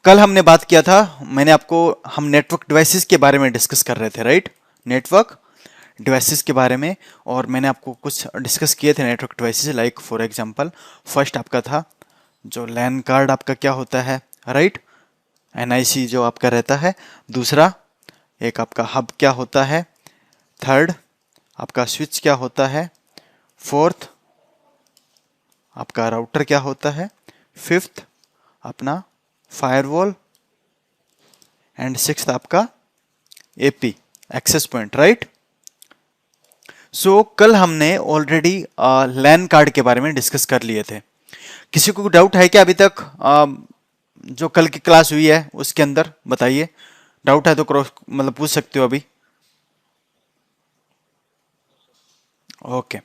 कल हमने बात किया था, मैंने आपको, हम नेटवर्क डिवाइसेस के बारे में डिस्कस कर रहे थे, राइट? नेटवर्क डिवाइसेस के बारे में, और मैंने आपको कुछ डिस्कस किए थे network devices, like for example first आपका था जो लैन कार्ड आपका क्या होता है, राइट? एनआईसी जो आपका रहता है। दूसरा एक आपका हब क्या होता है। थर्ड आपका स्विच क्या होता है। फोर्थ आपका राउटर क्या होता है। फिफ्थ अपना फायरवॉल, एंड सिक्स्थ आपका एपी, एक्सेस पॉइंट, राइट? सो कल हमने ऑलरेडी लैन कार्ड के बारे में डिस्कस कर लिए थे। किसी को डाउट है क्या अभी तक? जो कल की क्लास हुई है उसके अंदर बताइए, डाउट है तो क्रॉस मतलब पूछ सकते हो अभी। Okay,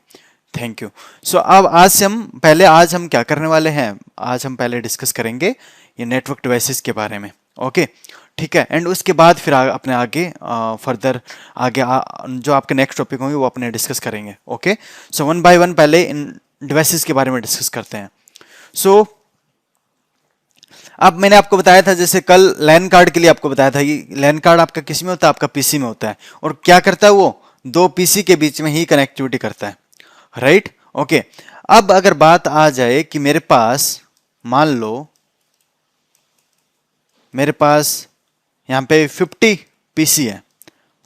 thank you. सो अब आज हम क्या करने वाले हैं, आज हम पहले डिस्कस करेंगे ये नेटवर्क डिवाइसेस के बारे में। ओके, ठीक है। एंड उसके बाद फिर अपने आगे फर्दर आगे जो आपके नेक्स्ट टॉपिक होंगे वो अपने डिस्कस करेंगे। Okay, so one by one पहले इन डिवाइसेस के बारे में डिस्कस करते हैं। सो अब मैंने आपको बताया था, जैसे कल लैन कार्ड के लिए आपको बताया था, ये लैन कार्ड आपका किस में होता है, आपका पीसी में होता है। और क्या करता है वो, दो पीसी के बीच में ही कनेक्टिविटी करता है, राइट? ओके, अब अगर बात आ जाए कि मेरे पास, मान लो मेरे पास यहाँ पे 50 पीसी है,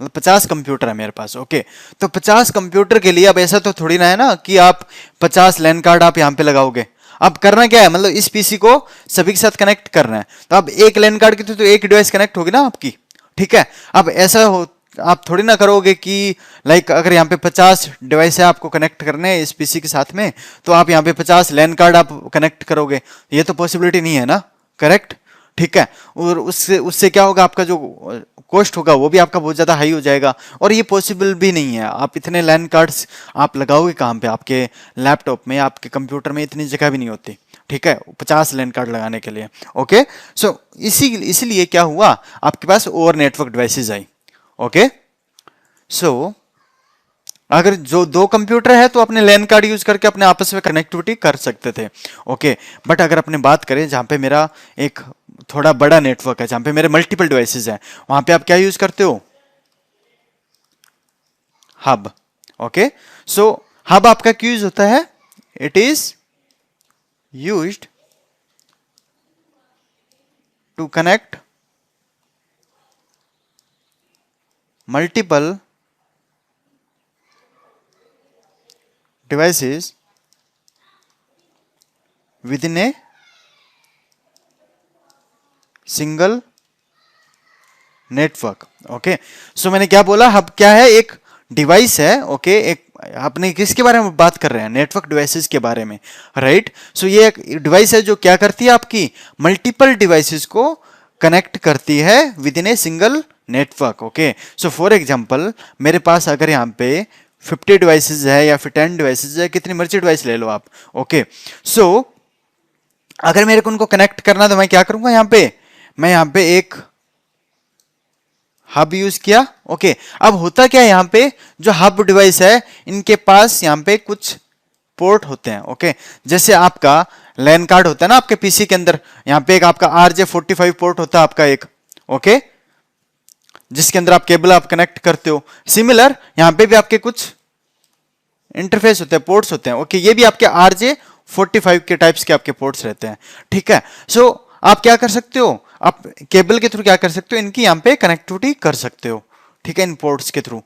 मतलब 50 कंप्यूटर है मेरे पास। ओके, तो 50 कंप्यूटर के लिए अब ऐसा तो थोड़ी ना है ना कि आप 50 लैन कार्ड आप यहाँ पे लगाओगे। अब करना क्या है, मतलब इस पीसी को सभी के साथ कनेक्ट करना है, तो अब एक लैन कार्ड की तो एक डिवाइस कनेक्ट होगी ना आपकी, ठीक है? अब ऐसा हो, आप थोड़ी ना करोगे कि लाइक अगर यहाँ पे 50 डिवाइस है आपको कनेक्ट करने हैं इस पीसी के साथ में, तो आप यहाँ पे 50 लैन कार्ड आप कनेक्ट करोगे, ये तो पॉसिबिलिटी नहीं है ना, करेक्ट? ठीक है। और उससे उससे क्या होगा, आपका जो कॉस्ट होगा वो भी आपका बहुत ज़्यादा हाई हो जाएगा, और ये पॉसिबल भी नहीं है। आप इतने लैन कार्ड्स आप लगाओगे कहाँ पे, आपके लैपटॉप में, आपके कंप्यूटर में इतनी जगह भी नहीं होती, ठीक है, 50 लैन कार्ड लगाने के लिए। ओके, सो इसीलिए क्या हुआ, आपके पास और नेटवर्क डिवाइसेज आई। ओके, सो अगर जो दो कंप्यूटर है तो अपने लैन कार्ड यूज करके अपने आपस में कनेक्टिविटी कर सकते थे। ओके, बट अगर अपने बात करें जहां पे मेरा एक थोड़ा बड़ा नेटवर्क है, जहां पे मेरे मल्टीपल डिवाइसेस हैं, वहां पे आप क्या यूज करते हो, हब। ओके, सो हब आपका क्यों यूज होता है, it is used to connect multiple devices within a single network. Okay, so मैंने क्या बोला, हब क्या है, एक डिवाइस है। ओके, एक अपने किसके बारे में बात कर रहे हैं, नेटवर्क डिवाइसेस के बारे में, राइट? सो ये एक डिवाइस है जो क्या करती है, आपकी मल्टीपल डिवाइसेस को कनेक्ट करती है with in a single network. Okay, so for example मेरे पास अगर यहाँ पे 50 डिवाइसेस है या फिर 10 डिवाइसेस है, कितनी मर्जी डिवाइस ले लो आप। ओके, सो अगर मेरे को उनको कनेक्ट करना तो मैं क्या करूंगा, मैं यहाँ पे एक हब यूज किया। ओके, अब होता क्या है, यहाँ पे जो हब डिवाइस है इनके पास यहाँ पे कुछ पोर्ट होते हैं। ओके, जैसे आपका लैन कार्ड होता है ना आपके पीसी के अंदर, यहाँ पे एक आपका RJ45 पोर्ट होता है आपका एक। ओके, जिसके अंदर आप केबल आप कनेक्ट करते हो। सिमिलर यहाँ पे भी आपके कुछ इंटरफेस होते हैं, पोर्ट्स होते हैं। ओके, ये भी आपके RJ45 के टाइप्स के आपके पोर्ट्स रहते हैं, ठीक है? सो आप क्या कर सकते हो, आप केबल के थ्रू क्या कर सकते हो, इनकी यहाँ पे कनेक्टिविटी कर सकते हो, ठीक है, इन पोर्ट्स के थ्रू।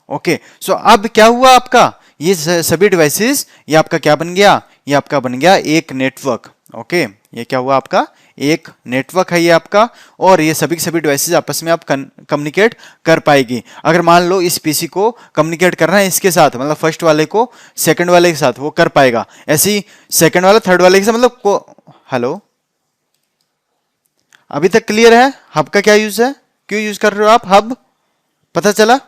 ओके, सो अब क्या हुआ आपका, ये सभी डिवाइसेस, ये आपका क्या बन गया, ये आपका बन गया एक नेटवर्क। ओके, ये क्या हुआ, आपका एक नेटवर्क है ये आपका, और ये सभी के सभी डिवाइसेस आपस में आप कम्युनिकेट कर पाएगी। अगर मान लो इस पीसी को कम्युनिकेट करना है इसके साथ, मतलब फर्स्ट वाले को सेकंड वाले के साथ, वो कर पाएगा। ऐसे ही सेकंड वाला थर्ड वाले के साथ, मतलब को, हेलो, अभी तक क्लियर है हब का क्या यूज है, क्यों यूज कर रहे हो आप हब, पता चला?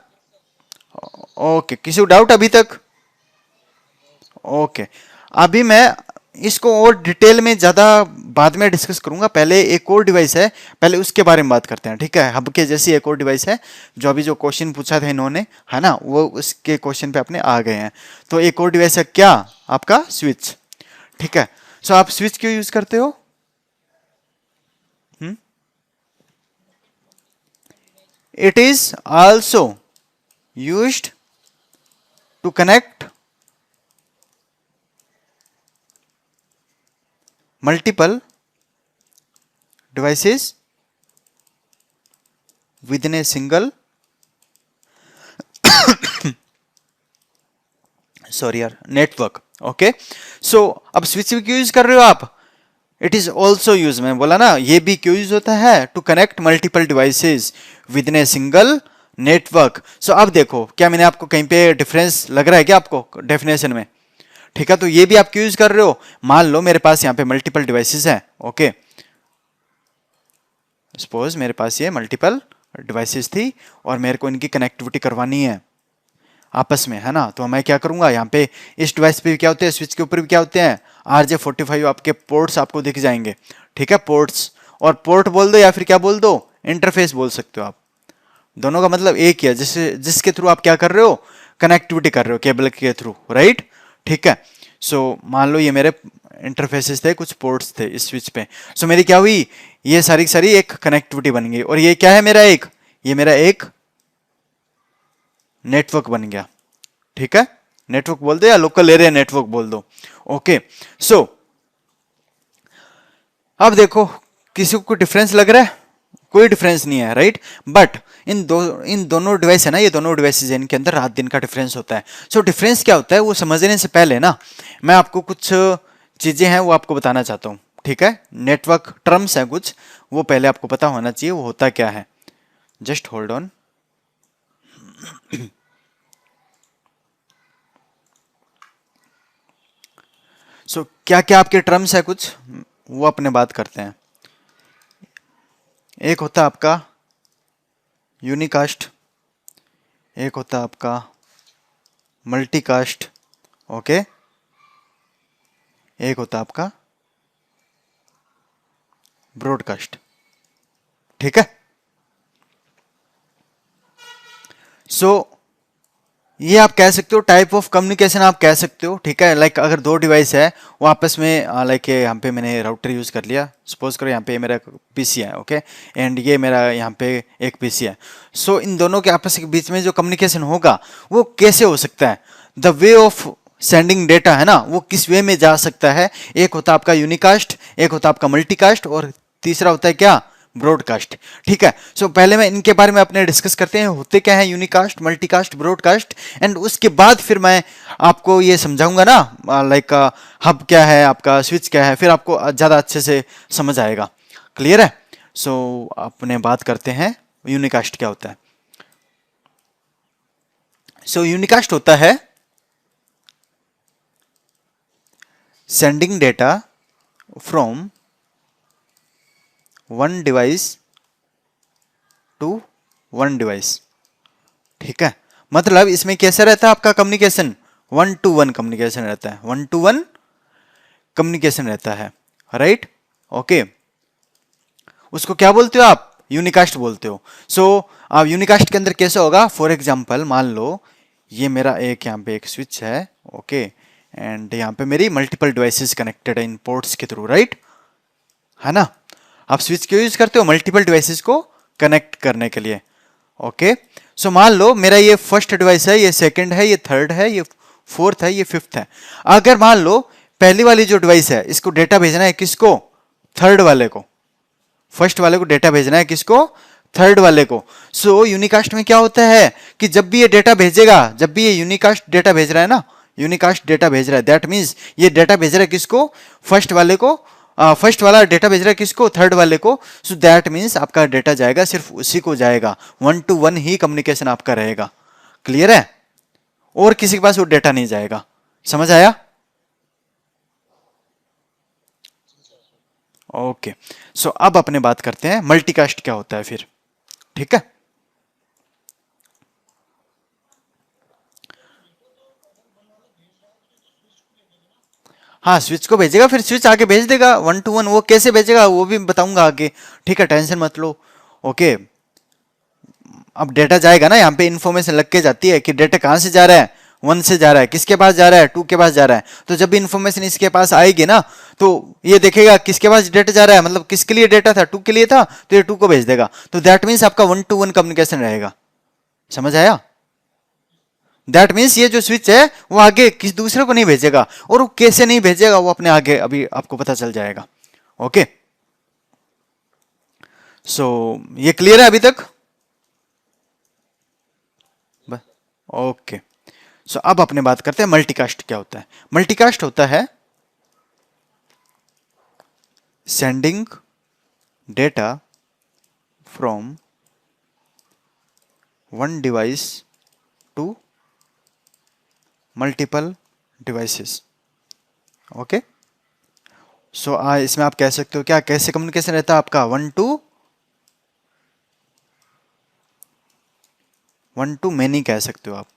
ओके, किसी को डाउट अभी तक? ओके, अभी मैं इसको और डिटेल में ज्यादा बाद में डिस्कस करूंगा, पहले एक और डिवाइस है, पहले उसके बारे में बात करते हैं, ठीक है? हब के जैसी एक और डिवाइस है, जो अभी जो क्वेश्चन पूछा था इन्होंने, है ना, वो उसके क्वेश्चन पे अपने आ गए हैं। तो एक और डिवाइस है क्या, आपका स्विच, ठीक है? सो आप स्विच क्यों यूज करते हो, It is also used to connect multiple devices within a single sorry यार नेटवर्क। ओके, सो अब स्विच भी क्यों यूज कर रहे हो आप? इट इज ऑल्सो यूज, मैं बोला ना ये भी क्यों यूज होता है? To connect multiple devices with in a single network. So अब देखो, क्या मैंने आपको कहीं पे डिफरेंस लग रहा है क्या आपको डेफिनेशन में? ठीक है, तो ये भी आप क्यों यूज कर रहे हो? मान लो मेरे पास यहाँ पे मल्टीपल डिवाइसेस हैं, ओके, सपोज मेरे पास ये मल्टीपल डिवाइसेस थी और मेरे को इनकी कनेक्टिविटी करवानी है आपस में, है ना? तो मैं क्या करूंगा, यहाँ पे इस डिवाइस पे भी क्या होते हैं, स्विच के ऊपर भी क्या होते हैं, RJ45 आपके पोर्ट्स आपको दिख जाएंगे। ठीक है, पोर्ट्स, और पोर्ट बोल दो या फिर क्या बोल दो, इंटरफेस बोल सकते हो आप। दोनों का मतलब एक ही है, जिसके थ्रू आप क्या कर रहे हो, कनेक्टिविटी कर रहे हो केबल के थ्रू, राइट? ठीक है, सो मान लो ये मेरे इंटरफेसेस थे, कुछ पोर्ट्स थे इस स्विच पे। सो मेरी क्या हुई, ये सारी की सारी एक कनेक्टिविटी बन गई, और ये क्या है मेरा एक, ये मेरा एक नेटवर्क बन गया। ठीक है, नेटवर्क बोल दो या लोकल एरिया नेटवर्क बोल दो। ओके, सो अब देखो, किसी को डिफरेंस लग रहा है? कोई डिफरेंस नहीं है, राइट? बट इन दोनों डिवाइस है ना, ये दोनों डिवाइसेस इनके अंदर रात दिन का डिफरेंस होता है। सो डिफरेंस क्या होता है वो समझने से पहले ना मैं आपको कुछ चीजें हैं वो आपको बताना चाहता हूं। ठीक है, नेटवर्क टर्म्स है कुछ, वो पहले आपको पता होना चाहिए वो होता क्या है। Just hold on. सो क्या क्या आपके टर्म्स है कुछ, वो अपने बात करते हैं। एक होता आपका यूनिकास्ट, एक होता आपका मल्टीकास्ट, ओके, एक होता आपका ब्रॉडकास्ट। ठीक है, सो ये आप कह सकते हो टाइप ऑफ कम्युनिकेशन आप कह सकते हो। ठीक है, लाइक अगर दो डिवाइस है वो आपस में, लाइक यहाँ पे मैंने राउटर यूज कर लिया, सपोज करो यहाँ पे मेरा पीसी है, ओके, एंड ये मेरा यहाँ पे एक पीसी है। सो इन दोनों के आपस के बीच में जो कम्युनिकेशन होगा वो कैसे हो सकता है, the way of sending data है ना, वो किस वे में जा सकता है। एक होता आपका यूनिकास्ट, एक होता आपका मल्टीकास्ट, और तीसरा होता है क्या, ब्रॉडकास्ट। ठीक है, सो पहले मैं इनके बारे में अपने डिस्कस करते हैं, होते क्या है यूनिकास्ट, मल्टीकास्ट, ब्रॉडकास्ट, एंड उसके बाद फिर मैं आपको ये समझाऊंगा ना, लाइक हब क्या है आपका, स्विच क्या है, फिर आपको ज़्यादा अच्छे से समझ आएगा। क्लियर है? सो अपने बात करते हैं यूनिकास्ट क्या होता है। सो यूनिकास्ट होता है sending data from one device to one device. ठीक है, मतलब इसमें कैसा रहता है आपका कम्युनिकेशन, 1-to-1 कम्युनिकेशन रहता है, 1-to-1 कम्युनिकेशन रहता है, राइट? ओके, उसको क्या बोलते हो आप, यूनिकास्ट बोलते हो। सो आप यूनिकास्ट के अंदर कैसा होगा, फॉर एग्जांपल मान लो ये मेरा एक यहाँ पे एक स्विच है, ओके, एंड यहाँ पे मेरी मल्टीपल डिवाइसेस कनेक्टेड है इन पोर्ट्स के थ्रू, राइट? है ना? आप स्विच क्यों यूज करते हो, मल्टीपल डिवाइसेस को कनेक्ट करने के लिए। ओके, सो मान लो मेरा ये फर्स्ट डिवाइस है, ये सेकंड है, ये थर्ड है, ये फोर्थ है, ये फिफ्थ है। अगर मान लो पहली वाली जो डिवाइस है इसको डेटा भेजना है किसको, थर्ड वाले को, फर्स्ट वाले को डेटा भेजना है किसको, थर्ड वाले को। सो यूनिकास्ट में क्या होता है कि जब भी ये डेटा भेजेगा, जब भी ये यूनिकास्ट डेटा भेज रहा है ना, यूनिकास्ट डेटा भेज रहा है, दैट मीन्स ये डेटा भेज रहा है किसको, फर्स्ट वाले को, फर्स्ट वाला डेटा भेज रहा है किसको, थर्ड वाले को। सो दैट मीन्स आपका डेटा जाएगा सिर्फ उसी को जाएगा, 1-to-1 ही कम्युनिकेशन आपका रहेगा। क्लियर है? और किसी के पास वो डेटा नहीं जाएगा। समझ आया? ओके, सो अब अपने बात करते हैं मल्टीकास्ट क्या होता है फिर। ठीक है, हाँ, स्विच को भेजेगा, फिर स्विच आगे भेज देगा 1-to-1। वो कैसे भेजेगा वो भी बताऊंगा आगे। ठीक है, टेंशन मत लो। ओके, अब डेटा जाएगा ना, यहाँ पे इंफॉर्मेशन लग के जाती है कि डेटा कहाँ से जा रहा है, वन से जा रहा है, किसके पास जा रहा है, टू के पास जा रहा है। तो जब भी इंफॉर्मेशन इसके पास आएगी ना, तो ये देखेगा किसके पास डेटा जा रहा है, मतलब किसके लिए डेटा था, टू के लिए था, तो ये टू को भेज देगा। तो दैट मीन्स आपका वन टू वन कम्युनिकेशन रहेगा। समझ आया? दैट मीन्स ये जो स्विच है वो आगे किसी दूसरे को नहीं भेजेगा, और वो कैसे नहीं भेजेगा वो अपने आगे अभी आपको पता चल जाएगा। ओके, सो ये क्लियर है अभी तक? ओके, सो अब अपने बात करते हैं मल्टीकास्ट क्या होता है। मल्टीकास्ट होता है sending data from one device to multiple devices. Okay, so इसमें आप कह सकते हो क्या, कैसे कम्युनिकेशन रहता है आपका, वन टू मेनी कह सकते हो आप।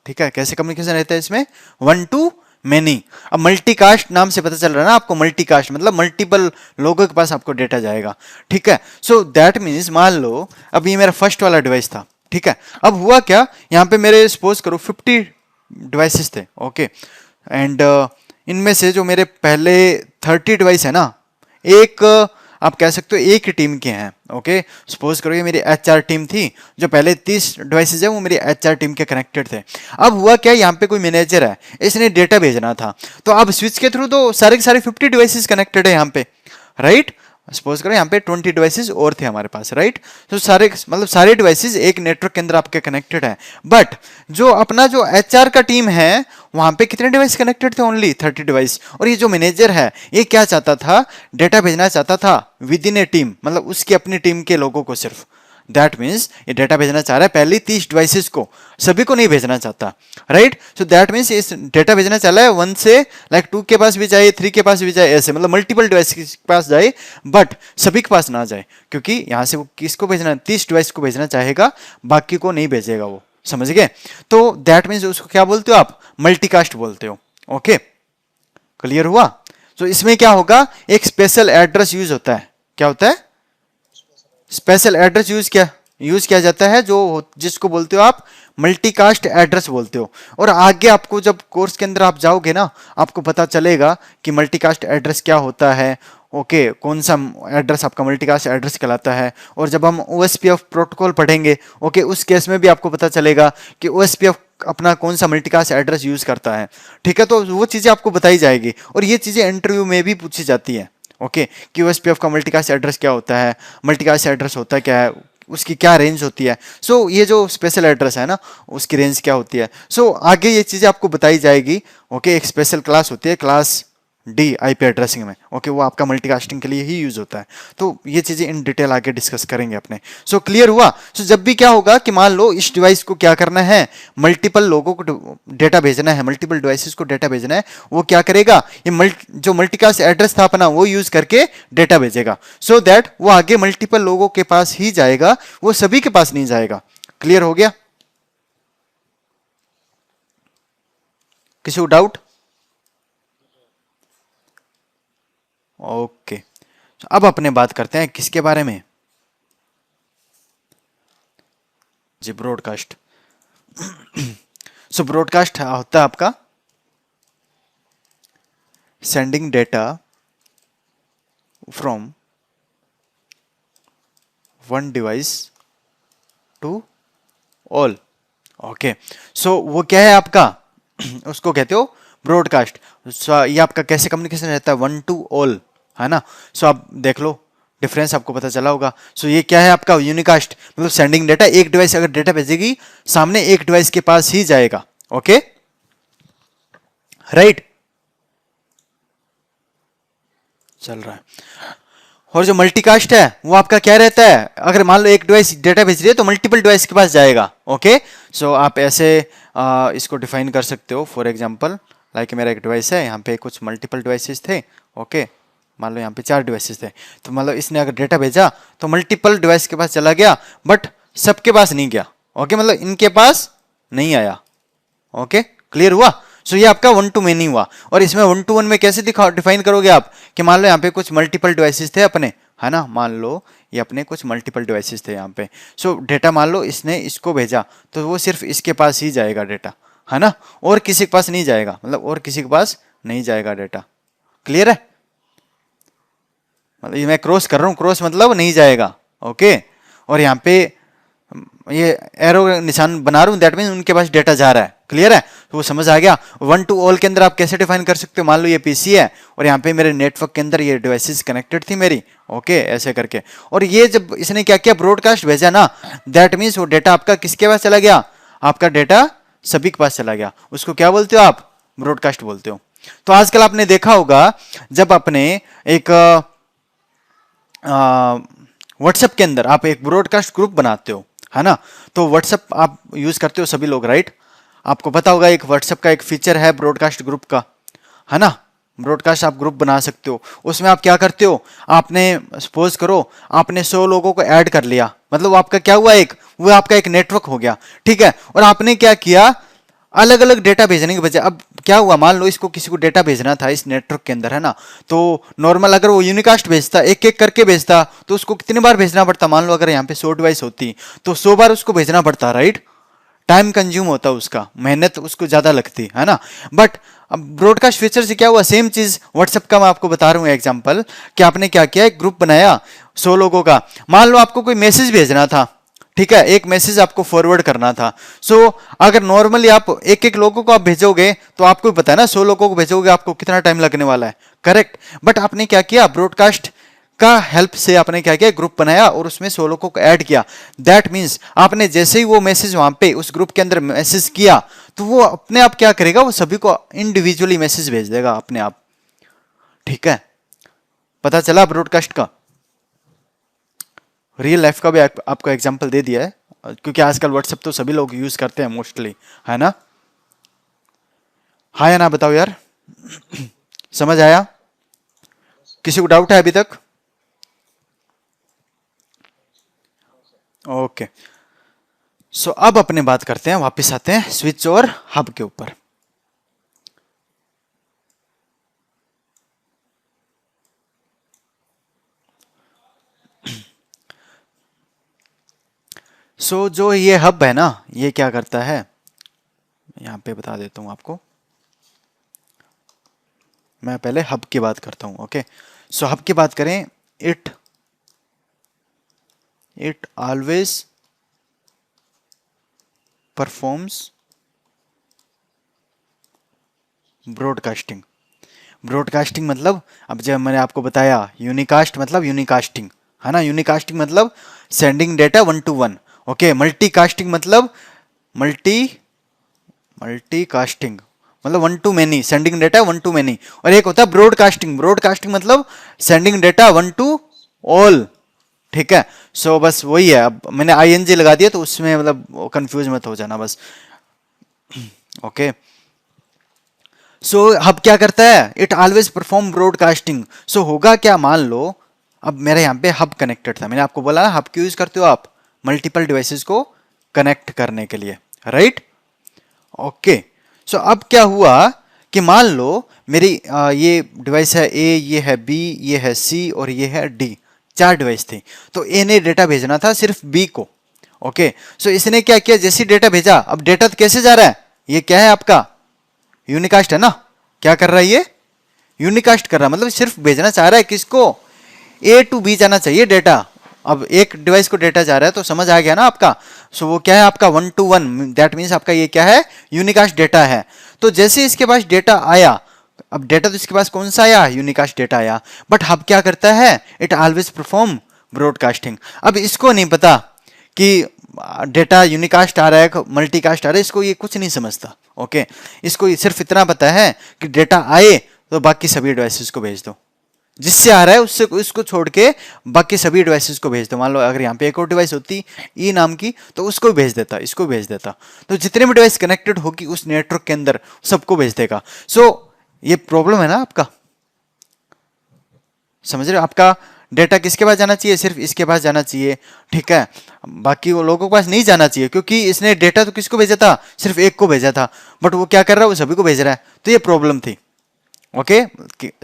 ठीक है, कैसे कम्युनिकेशन रहता है इसमें, वन टू मेनी। अब मल्टीकास्ट नाम से पता चल रहा है ना आपको, मल्टीकास्ट मतलब मल्टीपल लोगों के पास आपको डेटा जाएगा। ठीक है, सो दैट मीन्स मान लो अब ये मेरा फर्स्ट वाला डिवाइस था। ठीक है, अब हुआ क्या, यहां पे मेरे सपोज करो 50 डिवाइसेस थे। ओके, एंड इनमें से जो मेरे पहले 30 डिवाइस है ना, एक आप कह सकते हो एक ही टीम के हैं। ओके, सपोज करो ये मेरी एचआर टीम थी, जो पहले 30 डिवाइसेज है वो मेरी एचआर टीम के कनेक्टेड थे। अब हुआ क्या, यहाँ पे कोई मैनेजर है, इसने डेटा भेजना था, तो अब स्विच के थ्रू तो सारे के सारे 50 डिवाइसेज कनेक्टेड है यहाँ पे, राइट। सपोज करो यहाँ पे 20 डिवाइसेस और थे हमारे पास, राइट। तो सारे मतलब सारे डिवाइसेस एक नेटवर्क के अंदर आपके कनेक्टेड है। बट जो अपना जो एचआर का टीम है वहां पे कितने डिवाइस कनेक्टेड थे, ओनली 30 डिवाइस। और ये जो मैनेजर है ये क्या चाहता था, डेटा भेजना चाहता था विद इन ए टीम, मतलब उसकी अपनी टीम के लोगों को सिर्फ। दैट मीन्स ये डेटा भेजना चाह रहा है पहली 30 डिवाइसेस को, सभी को नहीं भेजना चाहता, राइट। सो दैट मीन्स इस डेटा भेजना चाह रहा है वन से लाइक टू के पास भी जाए, थ्री के पास भी जाए, ऐसे मतलब मल्टीपल डिवाइस के पास जाए, बट सभी के पास ना जाए, क्योंकि यहां से वो किसको भेजना, 30 डिवाइस को भेजना चाहेगा, बाकी को नहीं भेजेगा वो। समझ गए? तो दैट मीन्स उसको क्या बोलते हो आप, मल्टीकास्ट बोलते हो। ओके, क्लियर हुआ? तो इसमें क्या होगा, एक स्पेशल एड्रेस यूज होता है। क्या होता है? स्पेशल एड्रेस यूज किया जाता है, जो जिसको बोलते हो आप मल्टीकास्ट एड्रेस बोलते हो। और आगे आपको जब कोर्स के अंदर आप जाओगे ना, आपको पता चलेगा कि मल्टीकास्ट एड्रेस क्या होता है। ओके, कौन सा एड्रेस आपका मल्टीकास्ट एड्रेस कहलाता है। और जब हम ओएसपीएफ प्रोटोकॉल पढ़ेंगे, ओके, उस केस में भी आपको पता चलेगा कि ओएसपीएफ अपना कौन सा मल्टीकास्ट एड्रेस यूज करता है। ठीक है, तो वो चीजें आपको बताई जाएगी, और ये चीजें इंटरव्यू में भी पूछी जाती है। ओके, कि ओएसपीएफ का मल्टीकास्ट एड्रेस क्या होता है, मल्टीकास्ट एड्रेस होता क्या है, उसकी क्या रेंज होती है। सो ये जो स्पेशल एड्रेस है ना, उसकी रेंज क्या होती है। सो आगे ये चीज़ें आपको बताई जाएगी। ओके, एक स्पेशल क्लास होती है, क्लास डी आईपी एड्रेसिंग में। ओके, वो आपका मल्टीकास्टिंग के लिए ही यूज होता है। तो ये चीज़ें इन डिटेल आगे डिस्कस करेंगे अपने। सो क्लियर हुआ? सो जब भी क्या होगा कि मान लो इस डिवाइस को क्या करना है, मल्टीपल लोगों को डेटा भेजना है, मल्टीपल डिवाइसेस को डेटा भेजना है, वो क्या करेगा, ये जो मल्टीकास्ट एड्रेस था अपना वो यूज करके डेटा भेजेगा, सो दैट वो आगे मल्टीपल लोगों के पास ही जाएगा, वो सभी के पास नहीं जाएगा। क्लियर हो गया? किसी को डाउट? ओके, अब अपने बात करते हैं किसके बारे में, जी ब्रॉडकास्ट। सो ब्रॉडकास्ट होता है आपका sending data from one device to all. Okay, so वो क्या है आपका उसको कहते हो ब्रॉडकास्ट। ये आपका कैसे कम्युनिकेशन रहता है, वन टू ऑल, है ना। सो आप देख लो, डिफरेंस आपको पता चला होगा। सो ये क्या है आपका यूनिकास्ट, मतलब सेंडिंग डेटा, एक डिवाइस अगर डेटा भेजेगी सामने एक डिवाइस के पास ही जाएगा। ओके, राइट, चल रहा है। और जो मल्टीकास्ट है वो आपका क्या रहता है, अगर मान लो एक डिवाइस डेटा भेज रही है तो मल्टीपल डिवाइस के पास जाएगा। ओके, सो आप ऐसे इसको डिफाइन कर सकते हो। फॉर एग्जांपल लाइक मेरा एक डिवाइस है, यहाँ पे कुछ मल्टीपल डिवाइसेस थे। ओके, मान लो यहाँ पे 4 डिवाइसेस थे, तो मतलब इसने अगर डेटा भेजा तो मल्टीपल डिवाइस के पास चला गया, बट सबके पास नहीं गया। ओके, मतलब इनके पास नहीं आया। ओके, क्लियर हुआ? सो ये आपका वन टू मेनी हुआ। और इसमें वन टू वन में कैसे डिफाइन करोगे आप, कि मान लो यहाँ पे कुछ मल्टीपल डिवाइसेस थे अपने, है ना, मान लो ये अपने कुछ मल्टीपल डिवाइसेस थे यहाँ पे। सो डेटा मान लो इसने इसको भेजा तो वो सिर्फ इसके पास ही जाएगा डेटा, है ना, और किसी के पास नहीं जाएगा, मतलब और किसी के पास नहीं जाएगा डेटा। क्लियर है? मतलब ये मैं क्रॉस कर रहा हूं, क्रॉस मतलब नहीं जाएगा। ओके, और यहाँ पे ये एरो निशान बना रहा हूं, दैट मीन उनके पास डेटा जा रहा है। क्लियर है? तो वो समझ आ गया। वन टू ऑल के अंदर आप कैसे डिफाइन कर सकते हो, मान लो ये पीसी है और यहाँ पे मेरे नेटवर्क के अंदर ये डिवाइसेस कनेक्टेड थी मेरी। ओके, ऐसे करके, और ये जब इसने क्या किया, ब्रॉडकास्ट भेजा ना, दैट मीन्स वो डेटा आपका किसके पास चला गया, आपका डेटा सभी के पास चला गया। उसको क्या बोलते हो आप, ब्रॉडकास्ट बोलते हो। तो आजकल आपने देखा होगा जब अपने एक व्हाट्सएप के अंदर आप एक ब्रॉडकास्ट ग्रुप बनाते हो, है ना, तो व्हाट्सएप आप यूज करते हो सभी लोग, राइट? आपको पता होगा एक व्हाट्सएप का एक फीचर है ब्रॉडकास्ट ग्रुप का, है ना। ब्रॉडकास्ट आप ग्रुप बना सकते हो। उसमें आप क्या करते हो, आपने सपोज करो आपने 100 लोगों को ऐड कर लिया, मतलब आपका क्या हुआ, एक वो आपका एक नेटवर्क हो गया, ठीक है। और आपने क्या किया, अलग अलग डेटा भेजने के बजाय, अब क्या हुआ, मान लो इसको किसी को डेटा भेजना था इस नेटवर्क के अंदर, है ना, तो नॉर्मल अगर वो यूनिकास्ट भेजता, एक एक करके भेजता, तो उसको कितनी बार भेजना पड़ता, मान लो अगर यहाँ पे 100 डिवाइस होती तो 100 बार उसको भेजना पड़ता, राइट? टाइम कंज्यूम होता उसका, मेहनत उसको ज्यादा लगती है ना। बट अब ब्रॉडकास्ट फीचर से क्या हुआ, सेम चीज व्हाट्सएप का मैं आपको बता रहा हूँ एग्जांपल, कि आपने क्या किया, एक ग्रुप बनाया 100 लोगों का, मान लो आपको कोई मैसेज भेजना था, ठीक है, एक मैसेज आपको फॉरवर्ड करना था। सो अगर नॉर्मली आप एक एक लोगों को आप भेजोगे तो आपको पता है ना, 100 लोगों को भेजोगे आपको कितना टाइम लगने वाला है, करेक्ट। बट आपने क्या किया, ब्रॉडकास्ट का हेल्प से आपने क्या किया, ग्रुप बनाया और उसमें 100 लोगों को ऐड किया। दैट मीन्स आपने जैसे ही वो मैसेज वहां पे उस ग्रुप के अंदर मैसेज किया, तो वो अपने आप क्या करेगा, वो सभी को इंडिविजुअली मैसेज भेज देगा अपने आप। ठीक है, पता चला ब्रॉडकास्ट का। रियल लाइफ का भी आपको एग्जांपल दे दिया है, क्योंकि आजकल व्हाट्सएप तो सभी लोग यूज करते हैं मोस्टली, है ना। हाँ या ना बताओ यार, समझ आया? किसी को डाउट है अभी तक? ओके, सो अब अपने बात करते हैं, वापस आते हैं स्विच और हब के ऊपर। सो जो ये हब है ना, ये क्या करता है, यहां पे बता देता हूं आपको। मैं पहले हब की बात करता हूं। ओके, सो हब की बात करें, it always performs broadcasting. Broadcasting मतलब, अब जब मैंने आपको बताया यूनिकास्ट मतलब यूनिकास्टिंग, है ना। यूनिकास्टिंग मतलब sending data 1 to 1। Okay, multicasting मतलब मल्टीकास्टिंग मतलब 1 to many, sending data 1 to many। और एक होता है ब्रॉडकास्टिंग। ब्रॉडकास्टिंग मतलब सेंडिंग डेटा 1 to all। ठीक है, सो बस वही है। अब मैंने आईएनजी लगा दिया तो उसमें मतलब कंफ्यूज मत हो जाना बस। ओके, सो हब क्या करता है, इट ऑलवेज परफॉर्म ब्रॉडकास्टिंग। सो होगा क्या, मान लो अब मेरे यहाँ पे हब कनेक्टेड था, मैंने आपको बोला ना हब क्यों यूज करते हो आप, मल्टीपल डिवाइसेस को कनेक्ट करने के लिए, राइट? ओके, सो अब क्या हुआ कि मान लो मेरी ये डिवाइस है ए, ये है बी, ये है सी और ये है डी, 4 डिवाइस थी। तो ए ने डेटा भेजना था सिर्फ बी को। ओके, सो इसने क्या किया, जैसे डेटा भेजा, अब डेटा तो कैसे जा रहा है, ये क्या है आपका यूनिकास्ट, है ना। क्या कर रहा है ये, यूनिकास्ट कर रहा है, मतलब सिर्फ भेजना चाह रहा है किसको, ए टू बी जाना चाहिए डेटा। अब एक डिवाइस को डेटा जा रहा है तो समझ आ गया ना आपका। सो वो क्या है आपका 1 to 1, दैट मीन्स आपका ये क्या है, यूनिकास्ट डेटा है। तो जैसे इसके पास डेटा आया, अब डेटा तो इसके पास कौन सा आया, यूनिकास्ट डेटा आया, बट हब क्या करता है, इट ऑलवेज परफॉर्म ब्रॉडकास्टिंग। अब इसको नहीं पता कि डेटा यूनिकास्ट आ रहा है मल्टीकास्ट आ रहा है, इसको ये कुछ नहीं समझता। ओके, इसको सिर्फ इतना पता है कि डेटा आए तो बाकी सभी डिवाइसेस को भेज दो, जिससे आ रहा है उससे इसको छोड़ के बाकी सभी डिवाइसेस को भेज दो। मान लो अगर यहाँ पे एक और डिवाइस होती ई नाम की, तो उसको भेज देता, इसको भेज देता, तो जितने भी डिवाइस कनेक्टेड होगी उस नेटवर्क के अंदर सबको भेज देगा। सो ये प्रॉब्लम है ना आपका, समझ रहे हो? आपका डेटा किसके पास जाना चाहिए, सिर्फ इसके पास जाना चाहिए, ठीक है, बाकी वो लोगों के पास नहीं जाना चाहिए, क्योंकि इसने डेटा तो किसको भेजा था, सिर्फ एक को भेजा था, बट वो क्या कर रहा है, वो सभी को भेज रहा है। तो ये प्रॉब्लम थी। ओके,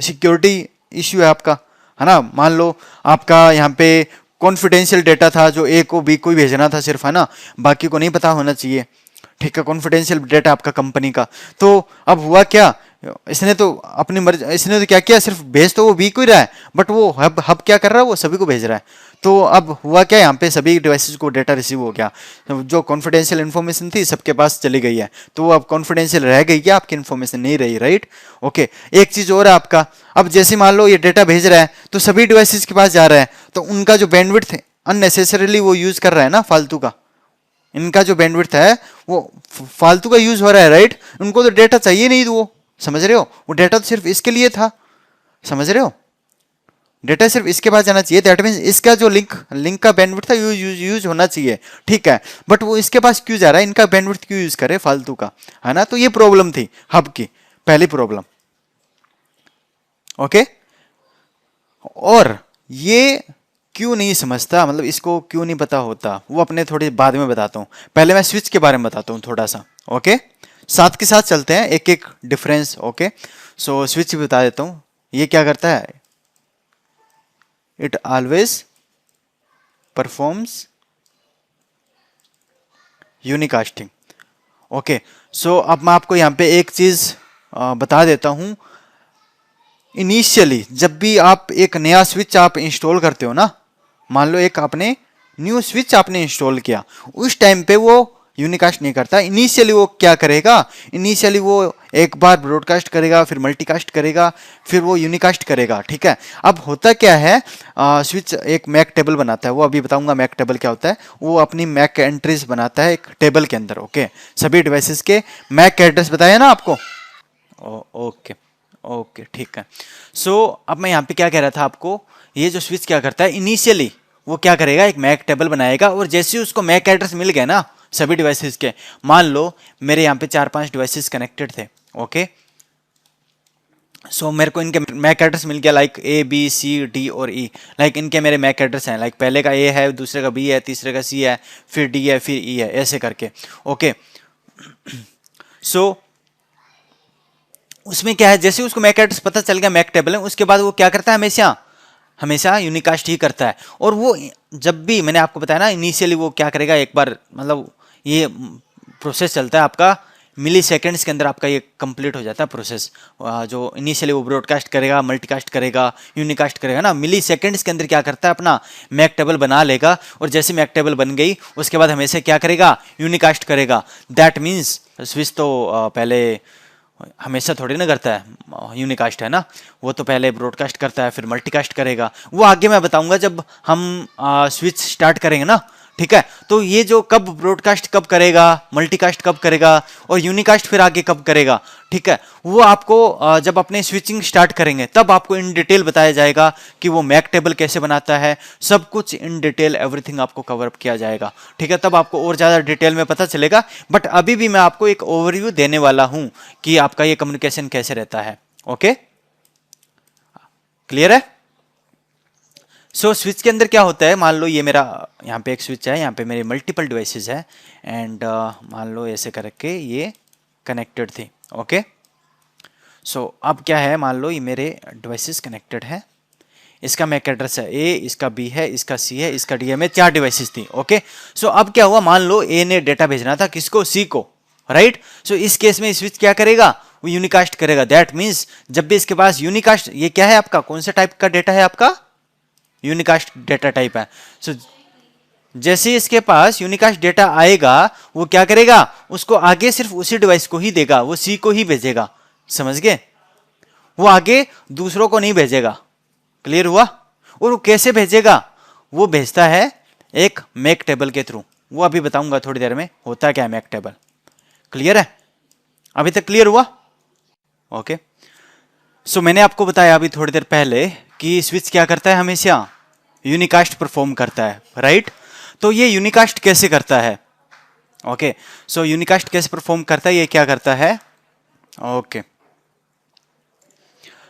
सिक्योरिटी इश्यू है आपका, है ना। मान लो आपका यहाँ पे कॉन्फिडेंशियल डेटा था जो ए को बी को ही भेजना था सिर्फ, है ना, बाकी को नहीं पता होना चाहिए, ठीक है, कॉन्फिडेंशियल डेटा आपका कंपनी का। तो अब हुआ क्या, इसने तो अपनी मर्जी, इसने तो क्या किया, सिर्फ भेज तो वो वी को ही रहा है, बट वो हब हब क्या कर रहा है, वो सभी को भेज रहा है। तो अब हुआ क्या, यहाँ पे सभी डिवाइसेस को डेटा रिसीव हो गया, जो कॉन्फिडेंशियल इन्फॉर्मेशन थी सबके पास चली गई है, तो वो अब कॉन्फिडेंशियल रह गई क्या, आपकी इन्फॉर्मेशन नहीं रही, राइट। ओके, एक चीज और है आपका, अब जैसे मान लो ये डेटा भेज रहा है तो सभी डिवाइसेस के पास जा रहा है, तो उनका जो बैंडविड्थ अननेसेसरीली वो यूज कर रहा है ना, फालतू का, इनका जो बैंडविड्थ है वो फालतू का यूज हो रहा है, राइट। उनको तो डेटा चाहिए नहीं, तो वो समझ रहे हो, वो डेटा तो सिर्फ इसके लिए था, समझ रहे हो, डेटा सिर्फ इसके पास जाना चाहिए, दैट मीन्स इसका जो लिंक का बैंडविड्थ था यूज होना चाहिए, ठीक है, बट वो इसके पास क्यों जा रहा है, इनका बैंडविड्थ क्यों यूज करे फालतू का, है ना। तो ये प्रॉब्लम थी हब की, पहली प्रॉब्लम। ओके, और ये क्यों नहीं समझता, मतलब इसको क्यों नहीं पता होता, वो अपने थोड़ी बाद में बताता हूँ, पहले मैं स्विच के बारे में बताता हूँ थोड़ा सा। ओके, साथ के साथ चलते हैं, एक एक डिफरेंस। ओके, सो स्विच भी बता देता हूँ, ये क्या करता है, it always performs unicasting. Okay, so अब मैं आपको यहाँ पे एक चीज बता देता हूँ, इनिशियली जब भी आप एक नया स्विच आप इंस्टॉल करते हो ना, मान लो एक आपने न्यू स्विच आपने इंस्टॉल किया, उस टाइम पे वो यूनिकास्ट नहीं करता। इनिशियली वो क्या करेगा, इनिशियली वो एक बार ब्रॉडकास्ट करेगा, फिर मल्टीकास्ट करेगा, फिर वो यूनिकास्ट करेगा, ठीक है। अब होता क्या है, स्विच एक मैक टेबल बनाता है, वो अभी बताऊंगा मैक टेबल क्या होता है, वो अपनी मैक एंट्रीज बनाता है एक टेबल के अंदर। ओके, सभी डिवाइसेस के मैक एड्रेस बताया ना आपको। ओके ओके, ठीक है। सो अब मैं यहाँ पे क्या कह रहा था आपको, ये जो स्विच क्या करता है, इनिशियली वो क्या करेगा, एक मैक टेबल बनाएगा, और जैसे ही उसको मैक एड्रेस मिल गया ना सभी डिवाइसेस के, मान लो मेरे यहाँ पे 4-5 डिवाइसेस कनेक्टेड थे। ओके, सो मेरे को इनके मैक एड्रेस मिल गया, like A B C D और ई, लाइक इनके मेरे मैक एड्रेस हैं, लाइक पहले का ए है, दूसरे का बी है, तीसरे का सी है, फिर डी है, फिर ई है, ऐसे करके। ओके, सो उसमें क्या है, जैसे उसको मैक एड्रेस पता चल गया, मैक टेबल है, उसके बाद वो क्या करता है, हमेशा हमेशा यूनिकास्ट ही करता है। और वो जब भी मैंने आपको बताया ना, इनिशियली वो क्या करेगा, एक बार मतलब ये प्रोसेस चलता है आपका मिली सेकेंड्स के अंदर, आपका ये कंप्लीट हो जाता है प्रोसेस, जो इनिशियली वो ब्रॉडकास्ट करेगा, मल्टीकास्ट करेगा, यूनिकास्ट करेगा ना, मिली सेकेंड्स के अंदर क्या करता है, अपना मैक टेबल बना लेगा, और जैसे मैक टेबल बन गई उसके बाद हमेशा क्या करेगा, यूनिकास्ट करेगा। दैट मीन्स स्विच तो पहले हमेशा थोड़ी ना करता है यूनिकास्ट, है ना, वो तो पहले ब्रॉडकास्ट करता है, फिर मल्टीकास्ट करेगा, वो आगे मैं बताऊंगा जब हम स्विच स्टार्ट करेंगे ना, ठीक है। तो ये जो कब ब्रॉडकास्ट कब करेगा, मल्टीकास्ट कब करेगा, और यूनिकास्ट फिर आगे कब करेगा, ठीक है, वो आपको जब अपने स्विचिंग स्टार्ट करेंगे तब आपको इन डिटेल बताया जाएगा कि वो मैक टेबल कैसे बनाता है, सब कुछ इन डिटेल एवरीथिंग आपको कवर अप किया जाएगा, ठीक है, तब आपको और ज़्यादा डिटेल में पता चलेगा। बट अभी भी मैं आपको एक ओवरव्यू देने वाला हूं कि आपका ये कम्युनिकेशन कैसे रहता है। ओके, क्लियर है। सो स्विच के अंदर क्या होता है, मान लो ये मेरा यहाँ पे एक स्विच है, यहाँ पे मेरे मल्टीपल डिवाइसेस है, एंड मान लो ऐसे करके ये कनेक्टेड थी। ओके, सो अब क्या है, मान लो ये मेरे डिवाइसेस कनेक्टेड है, इसका मैक एड्रेस है ए, इसका बी है, इसका सी है, इसका डी है, में 4 डिवाइसेस थी। ओके, सो अब क्या हुआ, मान लो ए ने डेटा भेजना था किसको, सी को, राइट। सो इस केस में स्विच क्या करेगा, वो यूनिकास्ट करेगा। दैट मीन्स जब भी इसके पास यूनिकास्ट, ये क्या है आपका, कौन सा टाइप का डेटा है आपका, यूनिकास्ट डेटा टाइप है। सो जैसे इसके पास यूनिकास्ट डेटा आएगा, वो क्या करेगा, उसको आगे सिर्फ उसी डिवाइस को ही देगा, वो सी को ही भेजेगा, समझ गए, वो आगे दूसरों को नहीं भेजेगा। क्लियर हुआ। और वो कैसे भेजेगा, वो भेजता है एक मैक टेबल के थ्रू, वो अभी बताऊंगा थोड़ी देर में होता क्या है मैक टेबल। क्लियर है, अभी तक क्लियर हुआ। ओके, सो मैंने आपको बताया अभी थोड़ी देर पहले कि स्विच क्या करता है, हमेशा यूनिकास्ट परफॉर्म करता है, राइट। तो ये यूनिकास्ट कैसे करता है, ओके, सो यूनिकास्ट कैसे परफॉर्म करता है, ये क्या करता है। ओके,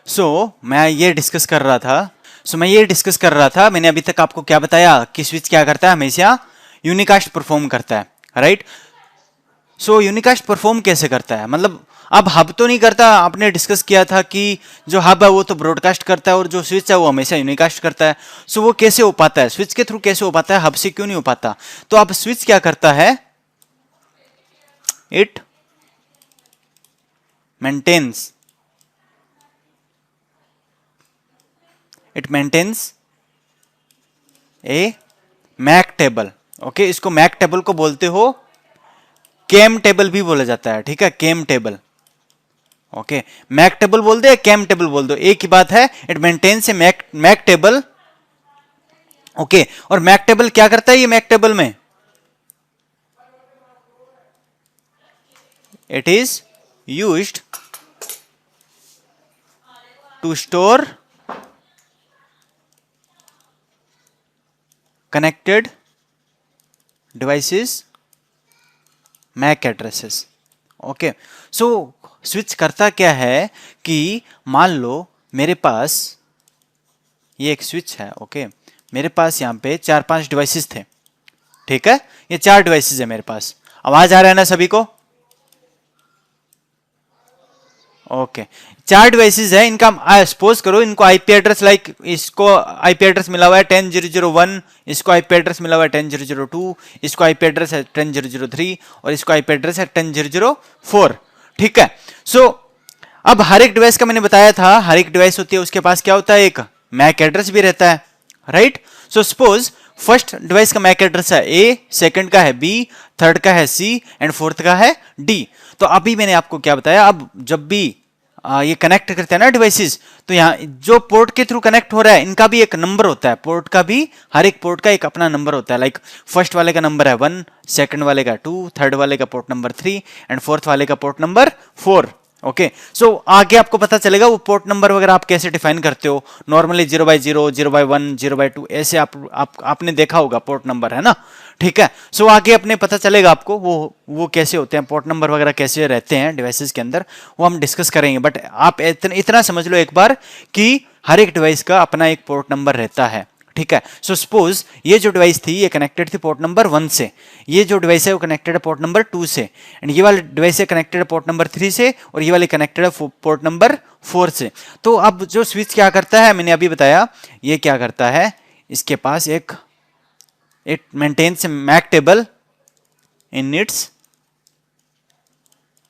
सो मैं ये डिस्कस कर रहा था, मैंने अभी तक आपको क्या बताया कि स्विच क्या करता है, हमेशा यूनिकास्ट परफॉर्म करता है, राइट। सो यूनिकास्ट परफॉर्म कैसे करता है, मतलब अब हब तो नहीं करता, आपने डिस्कस किया था कि जो हब है वो तो ब्रॉडकास्ट करता है और जो स्विच है वो हमेशा यूनिकास्ट करता है। सो वो कैसे हो पाता है, स्विच के थ्रू कैसे हो पाता है, हब से क्यों नहीं हो पाता। तो अब स्विच क्या करता है, it maintains a MAC table. Okay, इसको मैक टेबल को बोलते हो, केम टेबल भी बोला जाता है, ठीक है, केम टेबल। ओके, मैक टेबल बोल दे, केम टेबल बोल दो, एक ही बात है। It maintains a MAC table. Okay, और मैक टेबल क्या करता है? ये मैक टेबल में it is used to store connected devices MAC addresses. Okay, so switch करता क्या है कि मान लो मेरे पास ये एक स्विच है। ओके, मेरे पास यहां पे 4-5 डिवाइसेस थे, ठीक है, ये 4 डिवाइसेस है मेरे पास। आवाज आ रहा है ना सभी को? ओके, 4 डिवाइसेस है, इनका सपोज करो इनको आईपी एड्रेस, लाइक इसको आईपी एड्रेस मिला हुआ है 10.0.0.1, इसको आईपी एड्रेस मिला हुआ है 10.0.0.2, इसको आईपी एड्रेस है 10.0.0.3 और इसको आईपी एड्रेस है 10.0.0.4, ठीक है। सो अब हर एक डिवाइस का मैंने बताया था, हर एक डिवाइस होती है उसके पास क्या होता है? एक मैक एड्रेस भी रहता है, right. So suppose first device का मैक एड्रेस है ए, सेकंड का है बी, थर्ड का है सी एंड फोर्थ का है डी। तो अभी मैंने आपको क्या बताया, अब जब भी ये कनेक्ट करते हैं ना डिवाइसेस, तो यहाँ जो पोर्ट के थ्रू कनेक्ट हो रहा है इनका भी एक नंबर होता है, पोर्ट का भी, हर एक पोर्ट का एक अपना नंबर होता है। लाइक फर्स्ट वाले का नंबर है 1, सेकंड वाले का 2, थर्ड वाले का पोर्ट नंबर 3 एंड फोर्थ वाले का पोर्ट नंबर 4। ओके, सो आगे आपको पता चलेगा वो पोर्ट नंबर वगैरह आप कैसे डिफाइन करते हो। नॉर्मली 0/0, 0/1, 0/2 ऐसे आपने देखा होगा पोर्ट नंबर, है ना, ठीक है। सो आगे अपने पता चलेगा आपको वो कैसे होते हैं, पोर्ट नंबर वगैरह कैसे रहते हैं डिवाइसेस के अंदर, वो हम डिस्कस करेंगे। बट आप इतना समझ लो एक बार कि हर एक डिवाइस का अपना एक पोर्ट नंबर रहता है, ठीक है। सो सपोज ये जो डिवाइस थी ये कनेक्टेड थी पोर्ट नंबर 1 से, ये जो डिवाइस है वो कनेक्टेड है पोर्ट नंबर 2 से, एंड ये वाली डिवाइस है कनेक्टेड है पोर्ट नंबर 3 से, और ये वाली कनेक्टेड है पोर्ट नंबर 4 से। तो अब जो स्विच क्या करता है, मैंने अभी बताया, ये क्या करता है, इसके पास it maintains MAC table in its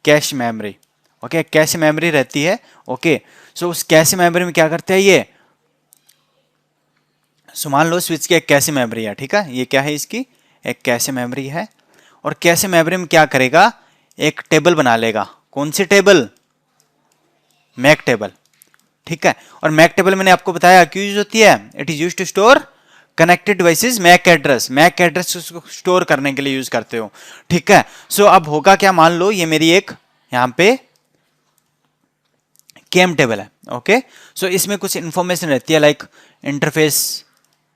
cache memory. Okay, cache memory रहती है। ओके, सो उस कैश मेमोरी में क्या करते हैं ये, सो मान लो स्विच की एक कैश मेमोरी है, ठीक है, ये क्या है, इसकी एक कैश मेमोरी है, और कैश मेमोरी में क्या करेगा, एक टेबल बना लेगा। कौन सी टेबल? मैक टेबल, ठीक है। और मैक टेबल मैंने आपको बताया क्यों यूज होती है, it is use to store connected devices MAC address को स्टोर करने के लिए यूज करते हो, ठीक है। सो अब होगा क्या, मान लो ये मेरी एक यहां पे केम टेबल है। ओके, सो इसमें कुछ इंफॉर्मेशन रहती है, लाइक इंटरफेस,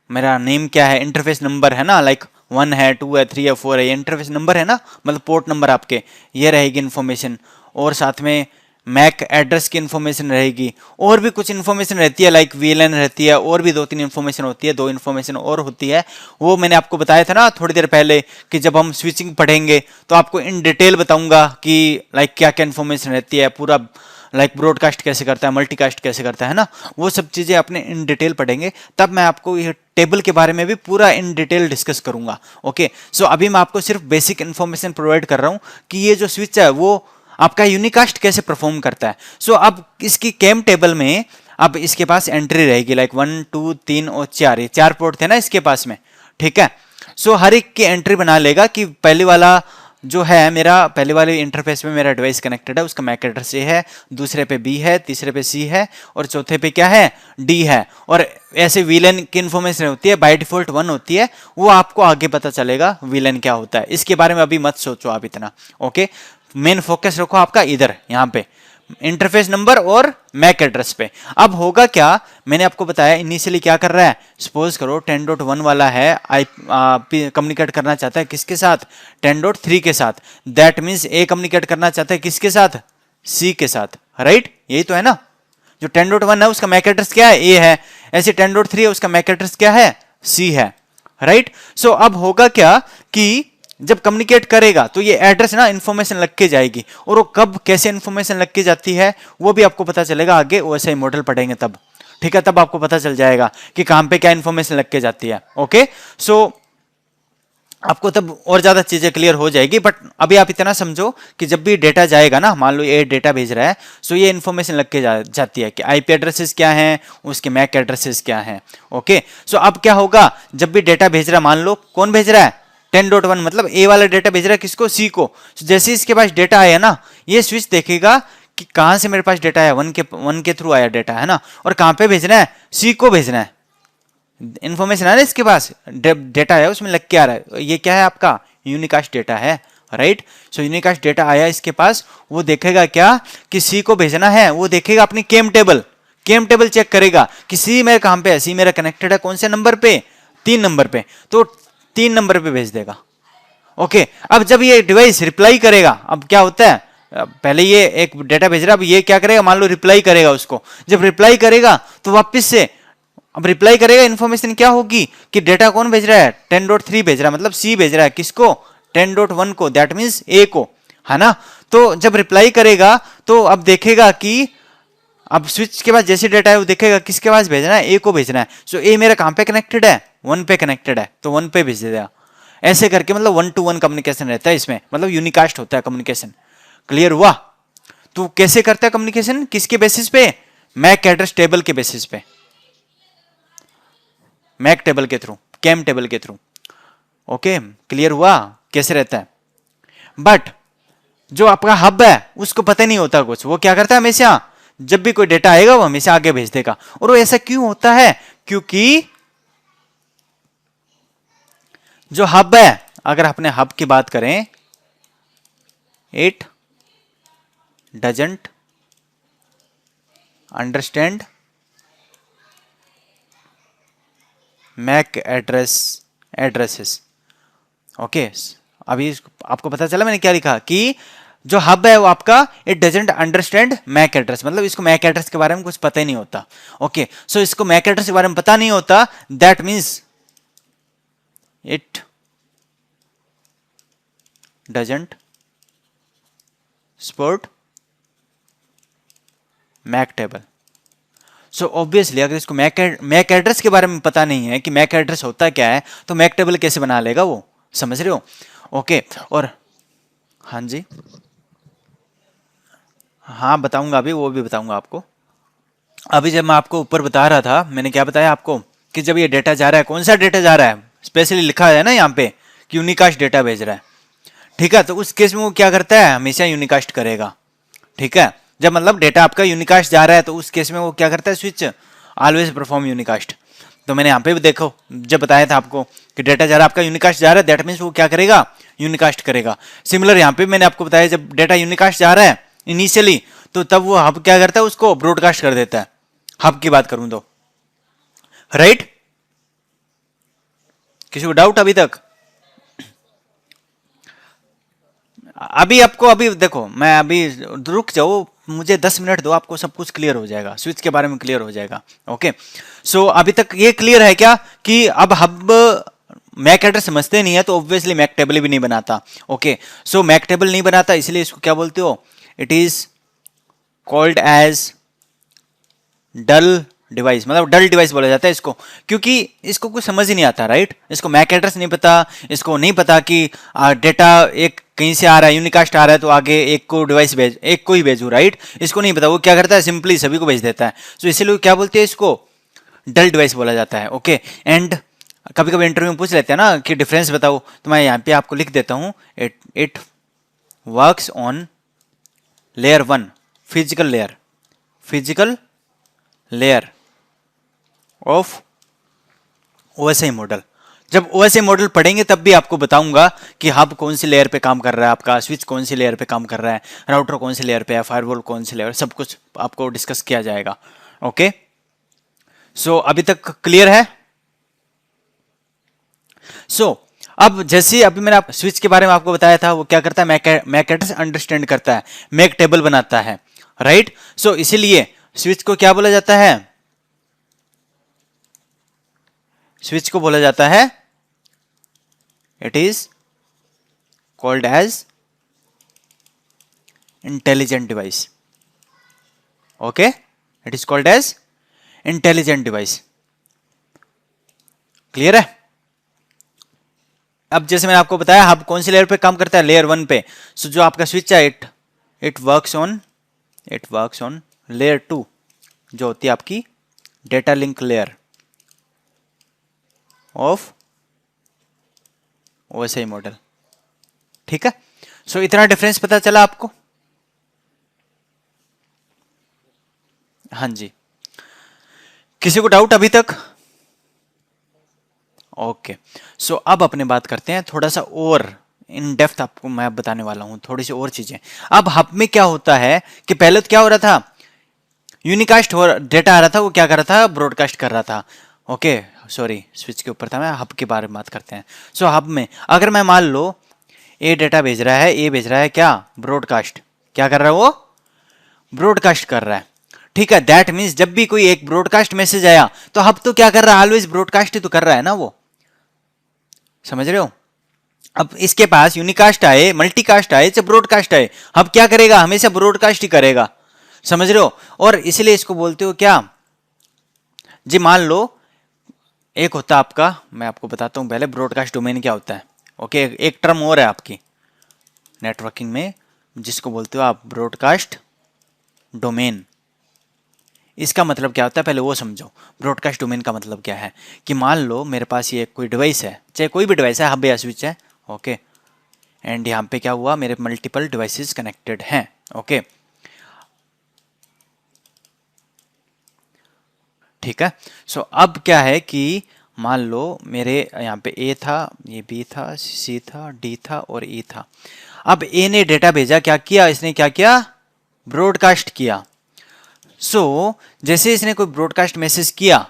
मेरा नेम क्या है, इंटरफेस नंबर है ना, लाइक 1 है, 2 है, 3 है, 4 है, ये इंटरफेस नंबर है ना, मतलब पोर्ट नंबर आपके, ये रहेगी इंफॉर्मेशन, और साथ में मैक एड्रेस की इंफॉर्मेशन रहेगी, और भी कुछ इंफॉर्मेशन रहती है, लाइक वीएलएन रहती है, और भी 2-3 इंफॉर्मेशन होती है, 2 इंफॉर्मेशन और होती है। वो मैंने आपको बताया था ना थोड़ी देर पहले कि जब हम स्विचिंग पढ़ेंगे तो आपको इन डिटेल बताऊंगा कि लाइक क्या क्या इंफॉर्मेशन रहती है, पूरा लाइक ब्रॉडकास्ट कैसे करता है, मल्टीकास्ट कैसे करता है ना, वो सब चीजें अपने इन डिटेल पढ़ेंगे, तब मैं आपको ये टेबल के बारे में भी पूरा इन डिटेल डिस्कस करूंगा। ओके, सो अभी मैं आपको सिर्फ बेसिक इंफॉर्मेशन प्रोवाइड कर रहा हूं कि ये जो स्विच है वो आपका यूनिकास्ट कैसे परफॉर्म करता है। सो अब इसकी केम टेबल में अब इसके पास एंट्री रहेगी, लाइक 1, 2, 3 और 4, ये 4 पोर्ट थे ना इसके पास में, ठीक है। सो हर एक की एंट्री बना लेगा कि पहले वाला जो है मेरा, पहले वाले इंटरफेस में मेरा डिवाइस कनेक्टेड है, उसका मैक एड्रेस ए है, दूसरे पे बी है, तीसरे पे सी है, और चौथे पे क्या है, डी है। और ऐसे वीलन की इंफॉर्मेशन होती है, बाय डिफॉल्ट 1 होती है, वो आपको आगे पता चलेगा वीलन क्या होता है, इसके बारे में अभी मत सोचो आप इतना। ओके, मेन फोकस रखो आपका इधर, यहाँ पे इंटरफेस नंबर और मैक एड्रेस पे। अब होगा क्या, मैंने आपको बताया इनिशियली क्या कर रहा है, सपोज करो 10.1 वाला है, कम्युनिकेट करना चाहता है किसके साथ, 10.3 के साथ, दैट मीन्स ए कम्युनिकेट करना चाहता है किसके साथ, सी के साथ, राइट, यही तो है ना। जो 10.1 है उसका मैक एड्रेस क्या है, ए है, ऐसे 10.3 है उसका मैक एड्रेस क्या है, सी है, राइट। सो अब होगा क्या कि जब कम्युनिकेट करेगा तो ये एड्रेस ना इंफॉर्मेशन लग के जाएगी, और वो कब कैसे इंफॉर्मेशन लग के जाती है वो भी आपको पता चलेगा आगे, वैसे ही मॉडल पढ़ेंगे तब, ठीक है, तब आपको पता चल जाएगा कि कहां पे क्या इंफॉर्मेशन लग के जाती है। ओके, सो आपको तब और ज्यादा चीजें क्लियर हो जाएगी। बट अभी आप इतना समझो कि जब भी डेटा जाएगा ना, मान लो ये डेटा भेज रहा है, सो ये इन्फॉर्मेशन लग के जाती है कि आईपी एड्रेसेस क्या हैं, उसके मैक एड्रेसेस क्या हैं। ओके, सो अब क्या होगा, जब भी डेटा भेज रहा है, मान लो कौन भेज रहा है 10.1, मतलब ए वाला डेटा भेज रहा है किसको, सी को। जैसे इसके पास डेटा आया ना, ये स्विच देखेगा कि कहां से मेरे पास डेटा आया, वन के थ्रू आया डेटा, है ना, और कहां पे भेजना है, सी को भेजना है। इन्फॉर्मेशन आ रहा है इसके पास, डेटा है उसमें लग के आ रहा है, ये क्या है आपका यूनिकास्ट डेटा है, राइट। सो यूनिकास्ट डेटा आया इसके पास, वो देखेगा क्या कि सी को भेजना है, वो देखेगा अपनी केम टेबल चेक करेगा कि सी मेरे कहां पे है, सी मेरा कनेक्टेड है कौन से नंबर पे, 3 नंबर पे, तो 3 नंबर पे भेज देगा। ओके, अब जब ये डिवाइस रिप्लाई करेगा, अब क्या होता है, पहले ये एक डेटा भेज रहा है, अब ये क्या करेगा, मान लो रिप्लाई करेगा उसको, जब रिप्लाई करेगा तो वापस से अब रिप्लाई करेगा, इन्फॉर्मेशन क्या होगी कि डेटा कौन भेज रहा है, 10.3 भेज रहा है, मतलब सी भेज रहा है किसको, 10.1 को, दैट मींस ए को, है ना। तो जब रिप्लाई करेगा तो अब देखेगा कि अब स्विच के पास जैसे डेटा है वो देखेगा किसके पास भेजना है, ए को भेजना है। सो ए मेरा कहां पे कनेक्टेड है, 1 पे कनेक्टेड है, तो 1 पे भेज देगा। ऐसे करके मतलब 1 to 1 कम्युनिकेशन रहता है इसमें, मतलब यूनिकास्ट होता है कम्युनिकेशन। क्लियर हुआ। तो कैसे करता है कम्युनिकेशन, किसके बेसिस पे, मैक एड्रेस टेबल के बेसिस पे, मैक टेबल के थ्रू, केम टेबल के थ्रू। ओके, क्लियर हुआ कैसे रहता है। बट जो आपका हब है उसको पता नहीं होता कुछ, वो क्या करता है हमेशा जब भी कोई डेटा आएगा वो हमेशा आगे भेज देगा। और वो ऐसा क्यों होता है, क्योंकि जो हब है, अगर अपने हब की बात करें, it doesn't understand MAC addresses. Okay, अभी आपको पता चला मैंने क्या लिखा कि जो हब है वो आपका it doesn't understand MAC address, मतलब इसको मैक एड्रेस के बारे में कुछ पता ही नहीं होता। ओके, सो इसको मैक एड्रेस के बारे में पता नहीं होता, that means it doesn't support MAC table. So obviously अगर इसको मैक एड्रेस के बारे में पता नहीं है कि मैक एड्रेस होता क्या है, तो मैक टेबल कैसे बना लेगा वो, समझ रहे हो। ओके, और हाँ जी, हाँ बताऊंगा, अभी वो भी बताऊंगा आपको। अभी जब मैं आपको ऊपर बता रहा था, मैंने क्या बताया आपको कि जब ये डेटा जा रहा है, कौन सा डेटा जा रहा है, स्पेशली लिखा है ना यहाँ पे कि यूनिकास्ट डेटा भेज रहा है, ठीक है। तो उस केस में वो क्या करता है, हमेशा यूनिकास्ट करेगा, ठीक है। जब मतलब डेटा आपका यूनिकास्ट जा रहा है तो उस केस में वो क्या करता है, स्विच ऑलवेज परफॉर्म यूनिकास्ट। तो मैंने यहाँ पे भी देखो, जब बताया था आपको कि डेटा जा रहा है आपका यूनिकास्ट जा रहा है, दैट मीन्स वो क्या करेगा, यूनिकास्ट करेगा। सिमिलर यहाँ पे मैंने आपको बताया जब डेटा यूनिकास्ट जा रहा है इनिशियली, तो तब वो हब क्या करता है, उसको ब्रॉडकास्ट कर देता है, हब की बात करूं तो, राइट। किसी को डाउट अभी तक, अभी आपको, अभी देखो मैं अभी, रुक जाओ मुझे 10 मिनट दो, आपको सब कुछ क्लियर हो जाएगा, स्विच के बारे में क्लियर हो जाएगा। ओके, सो अभी तक ये क्लियर है क्या कि अब हब मैक एड्रेस समझते नहीं है तो ऑब्वियसली मैक टेबल भी नहीं बनाता। ओके, सो मैक टेबल नहीं बनाता, इसलिए इसको क्या बोलते हो, it is called as dull device, मतलब डल डिवाइस बोला जाता है इसको, क्योंकि इसको कुछ समझ ही नहीं आता, राइट। इसको मैक एड्रेस नहीं पता, इसको नहीं पता कि डेटा एक कहीं से आ रहा है, यूनिकास्ट आ रहा है तो आगे एक को डिवाइस भेज, एक को ही भेजू, राइट। इसको नहीं पता, वो क्या करता है, सिंपली सभी को भेज देता है। तो इसीलिए क्या बोलते हैं इसको, डल डिवाइस बोला जाता है। ओके, एंड कभी कभी इंटरव्यू में पूछ लेते हैं ना कि डिफरेंस बताओ, तो मैं यहाँ पे आपको लिख देता हूँ, it works on layer 1, physical layer of OSI model. जब ओएसआई मॉडल पढ़ेंगे तब भी आपको बताऊंगा कि हब कौन सी लेयर पे काम कर रहा है आपका, स्विच कौन सी लेयर पे काम कर रहा है, राउटर कौन सी लेयर पे है, फायरवॉल कौन सी लेयर, सब कुछ आपको डिस्कस किया जाएगा। ओके, सो अभी तक क्लियर है। सो अब जैसे अभी मैंने आप स्विच के बारे में आपको बताया था, वो क्या करता है, मैक एड्रेस अंडरस्टैंड करता है, मैक टेबल बनाता है, राइट। सो इसीलिए स्विच को क्या बोला जाता है, स्विच को बोला जाता है, it is called as intelligent device. Okay, it is called as intelligent device. Clear है। अब जैसे मैंने आपको बताया हब कौन सी लेयर पे काम करता है, लेयर 1 पे। सो जो आपका स्विच है इट वर्क्स ऑन लेयर 2 जो होती है आपकी data link layer of OSI model. ठीक है, सो इतना डिफरेंस पता चला आपको? हाँ जी, किसी को डाउट अभी तक? ओके, सो अब अपने बात करते हैं थोड़ा सा और इन डेप्थ, आपको मैं बताने वाला हूं थोड़ी सी और चीजें। अब हब में क्या होता है कि पहले तो क्या हो रहा था, यूनिकास्ट हो डेटा आ रहा था, वो क्या कर रहा था, ब्रॉडकास्ट कर रहा था। ओके सॉरी, स्विच के ऊपर था मैं, हब के बारे में बात करते हैं। सो हब में अगर मैं मान लो ए डेटा भेज रहा है, ए भेज रहा है क्या, ब्रॉडकास्ट, क्या कर रहा है वो, ब्रॉडकास्ट कर रहा है। ठीक है, दैट मीन्स जब भी कोई एक ब्रॉडकास्ट मैसेज आया तो हब तो क्या कर रहा है, ऑलवेज ब्रॉडकास्ट ही तो कर रहा है ना वो, समझ रहे हो। अब इसके पास यूनिकास्ट आए, मल्टीकास्ट आए, चाहे ब्रॉडकास्ट आए, हब क्या करेगा, हमेशा ब्रॉडकास्ट ही करेगा, समझ रहे हो। और इसलिए इसको बोलते हो क्या जी, मान लो एक होता आपका, मैं आपको बताता हूं पहले ब्रॉडकास्ट डोमेन क्या होता है। ओके, एक टर्म और है आपकी नेटवर्किंग में जिसको बोलते हो आप ब्रॉडकास्ट डोमेन। इसका मतलब क्या होता है पहले वो समझो। ब्रॉडकास्ट डोमेन का मतलब क्या है कि मान लो मेरे पास ये कोई डिवाइस है, चाहे कोई भी डिवाइस है, हब या स्विच है, ओके, एंड यहाँ पे क्या हुआ, मेरे मल्टीपल डिवाइसेस कनेक्टेड हैं, ओके, ठीक है। सो अब क्या है कि मान लो मेरे यहाँ पे ए था, ये बी था, सी था, डी था और ई था। अब ए ने डेटा भेजा, क्या किया इसने, क्या किया, ब्रॉडकास्ट किया। सो जैसे इसने कोई ब्रॉडकास्ट मैसेज किया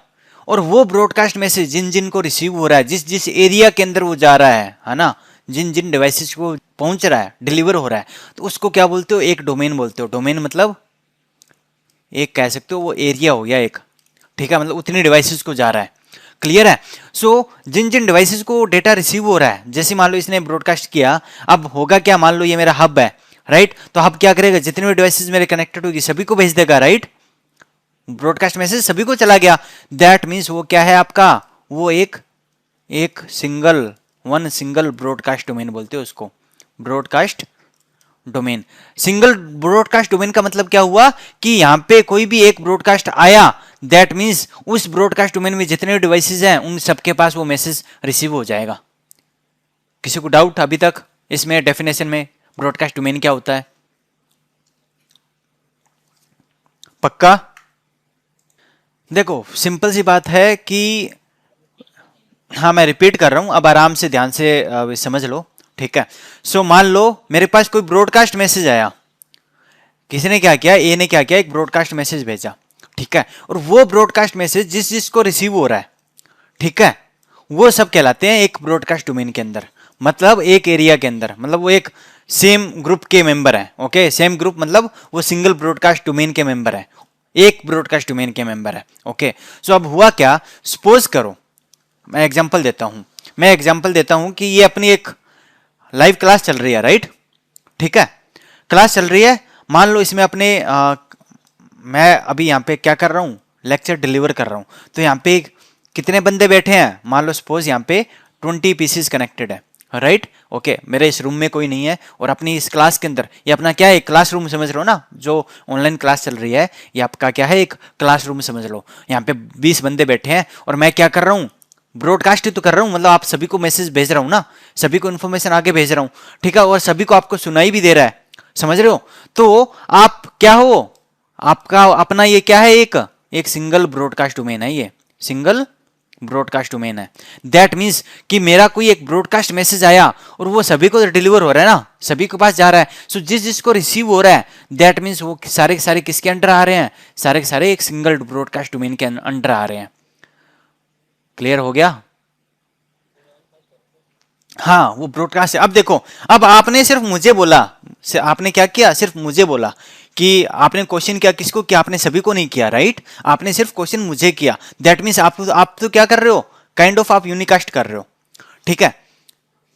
और वो ब्रॉडकास्ट मैसेज जिन जिन को रिसीव हो रहा है, जिस जिस एरिया के अंदर वो जा रहा है ना, जिन जिन डिवाइसेस को पहुंच रहा है, डिलीवर हो रहा है, तो उसको क्या बोलते हो, एक डोमेन बोलते हो। डोमेन मतलब एक कह सकते हो वो एरिया हो गया एक, ठीक है, मतलब उतनी डिवाइसेस को जा रहा है, क्लियर है। सो जिन जिन डिवाइसेस को डेटा रिसीव हो रहा है, जैसे मान लो इसने ब्रॉडकास्ट किया, अब होगा क्या, मान लो ये मेरा हब है, राइट, तो हब क्या करेगा, जितने भी डिवाइसेस मेरे कनेक्टेड होगी सभी को भेज देगा, राइट, ब्रॉडकास्ट मैसेज सभी को चला गया। दैट मीन्स वो क्या है आपका, वो एक सिंगल ब्रॉडकास्ट डोमेन बोलते हो उसको, broadcast domain. Single broadcast domain का मतलब क्या हुआ कि यहां पे कोई भी एक ब्रॉडकास्ट आया, दैट मीन्स उस ब्रॉडकास्ट डोमेन में जितने डिवाइसेस हैं उन सबके पास वो मैसेज रिसीव हो जाएगा। किसी को डाउट अभी तक इसमें डेफिनेशन में ब्रॉडकास्ट डोमेन क्या होता है? पक्का? देखो सिंपल सी बात है कि, हाँ मैं रिपीट कर रहा हूं, अब आराम से ध्यान से समझ लो, ठीक है। सो मान लो मेरे पास कोई ब्रॉडकास्ट मैसेज आया, किसी ने क्या किया, ए ने क्या किया, एक ब्रॉडकास्ट मैसेज भेजा, ठीक है, और वो ब्रॉडकास्ट मैसेज जिस जिसको रिसीव हो रहा है, ठीक है, वो सब कहलाते हैं एक ब्रॉडकास्ट डोमेन के अंदर, मतलब एक एरिया के अंदर, मतलब वो एक सेम ग्रुप के मेंबर है। ओके, सेम ग्रुप मतलब वो सिंगल ब्रॉडकास्ट डोमेन के मेंबर है, एक ब्रॉडकास्ट डोमेन के मेंबर है। ओके, सो अब हुआ क्या, सपोज करो मैं एग्जांपल देता हूं कि ये अपनी एक लाइव क्लास चल रही है, राइट, ठीक है, क्लास चल रही है, मान लो इसमें अपने मैं अभी यहाँ पे क्या कर रहा हूँ, लेक्चर डिलीवर कर रहा हूँ, तो यहाँ पे कितने बंदे बैठे हैं, मान लो सपोज यहाँ पे 20 पीसीस कनेक्टेड है, राइट, ओके, मेरे इस रूम में कोई नहीं है और अपनी इस क्लास के अंदर, ये अपना क्या है, क्लासरूम समझ लो ना, जो ऑनलाइन क्लास चल रही है ये आपका क्या है, एक क्लासरूम समझ लो। यहाँ पे 20 बंदे बैठे हैं और मैं क्या कर रहा हूँ, ब्रॉडकास्ट ही तो कर रहा हूँ, मतलब आप सभी को मैसेज भेज रहा हूँ ना, सभी को इन्फॉर्मेशन आगे भेज रहा हूँ, ठीक है, और सभी को आपको सुनाई भी दे रहा है, समझ रहे हो। तो आप क्या हो, आपका अपना ये क्या है, एक सिंगल ब्रॉडकास्ट डोमेन है, ये सिंगल ब्रॉडकास्ट डोमेन है। दैट मीन्स कि मेरा कोई एक ब्रॉडकास्ट मैसेज आया और वो सभी को डिलीवर हो रहा है ना, सभी के पास जा रहा है, सो जिस जिसको रिसीव हो रहा है, दैट मीन्स वो सारे के सारे किसके अंडर आ रहे हैं, सारे के सारे एक सिंगल ब्रॉडकास्ट डोमेन के अंडर आ रहे हैं। क्लियर हो गया? हाँ, वो ब्रॉडकास्ट है। अब देखो, अब आपने सिर्फ मुझे बोला, आपने क्या किया, सिर्फ मुझे बोला कि आपने क्वेश्चन किया किसको किया, आपने सभी को नहीं किया, राइट, आपने सिर्फ क्वेश्चन मुझे किया। दैट मीन्स आप तो क्या कर रहे हो, काइंड ऑफ आप यूनिकास्ट कर रहे हो, ठीक है,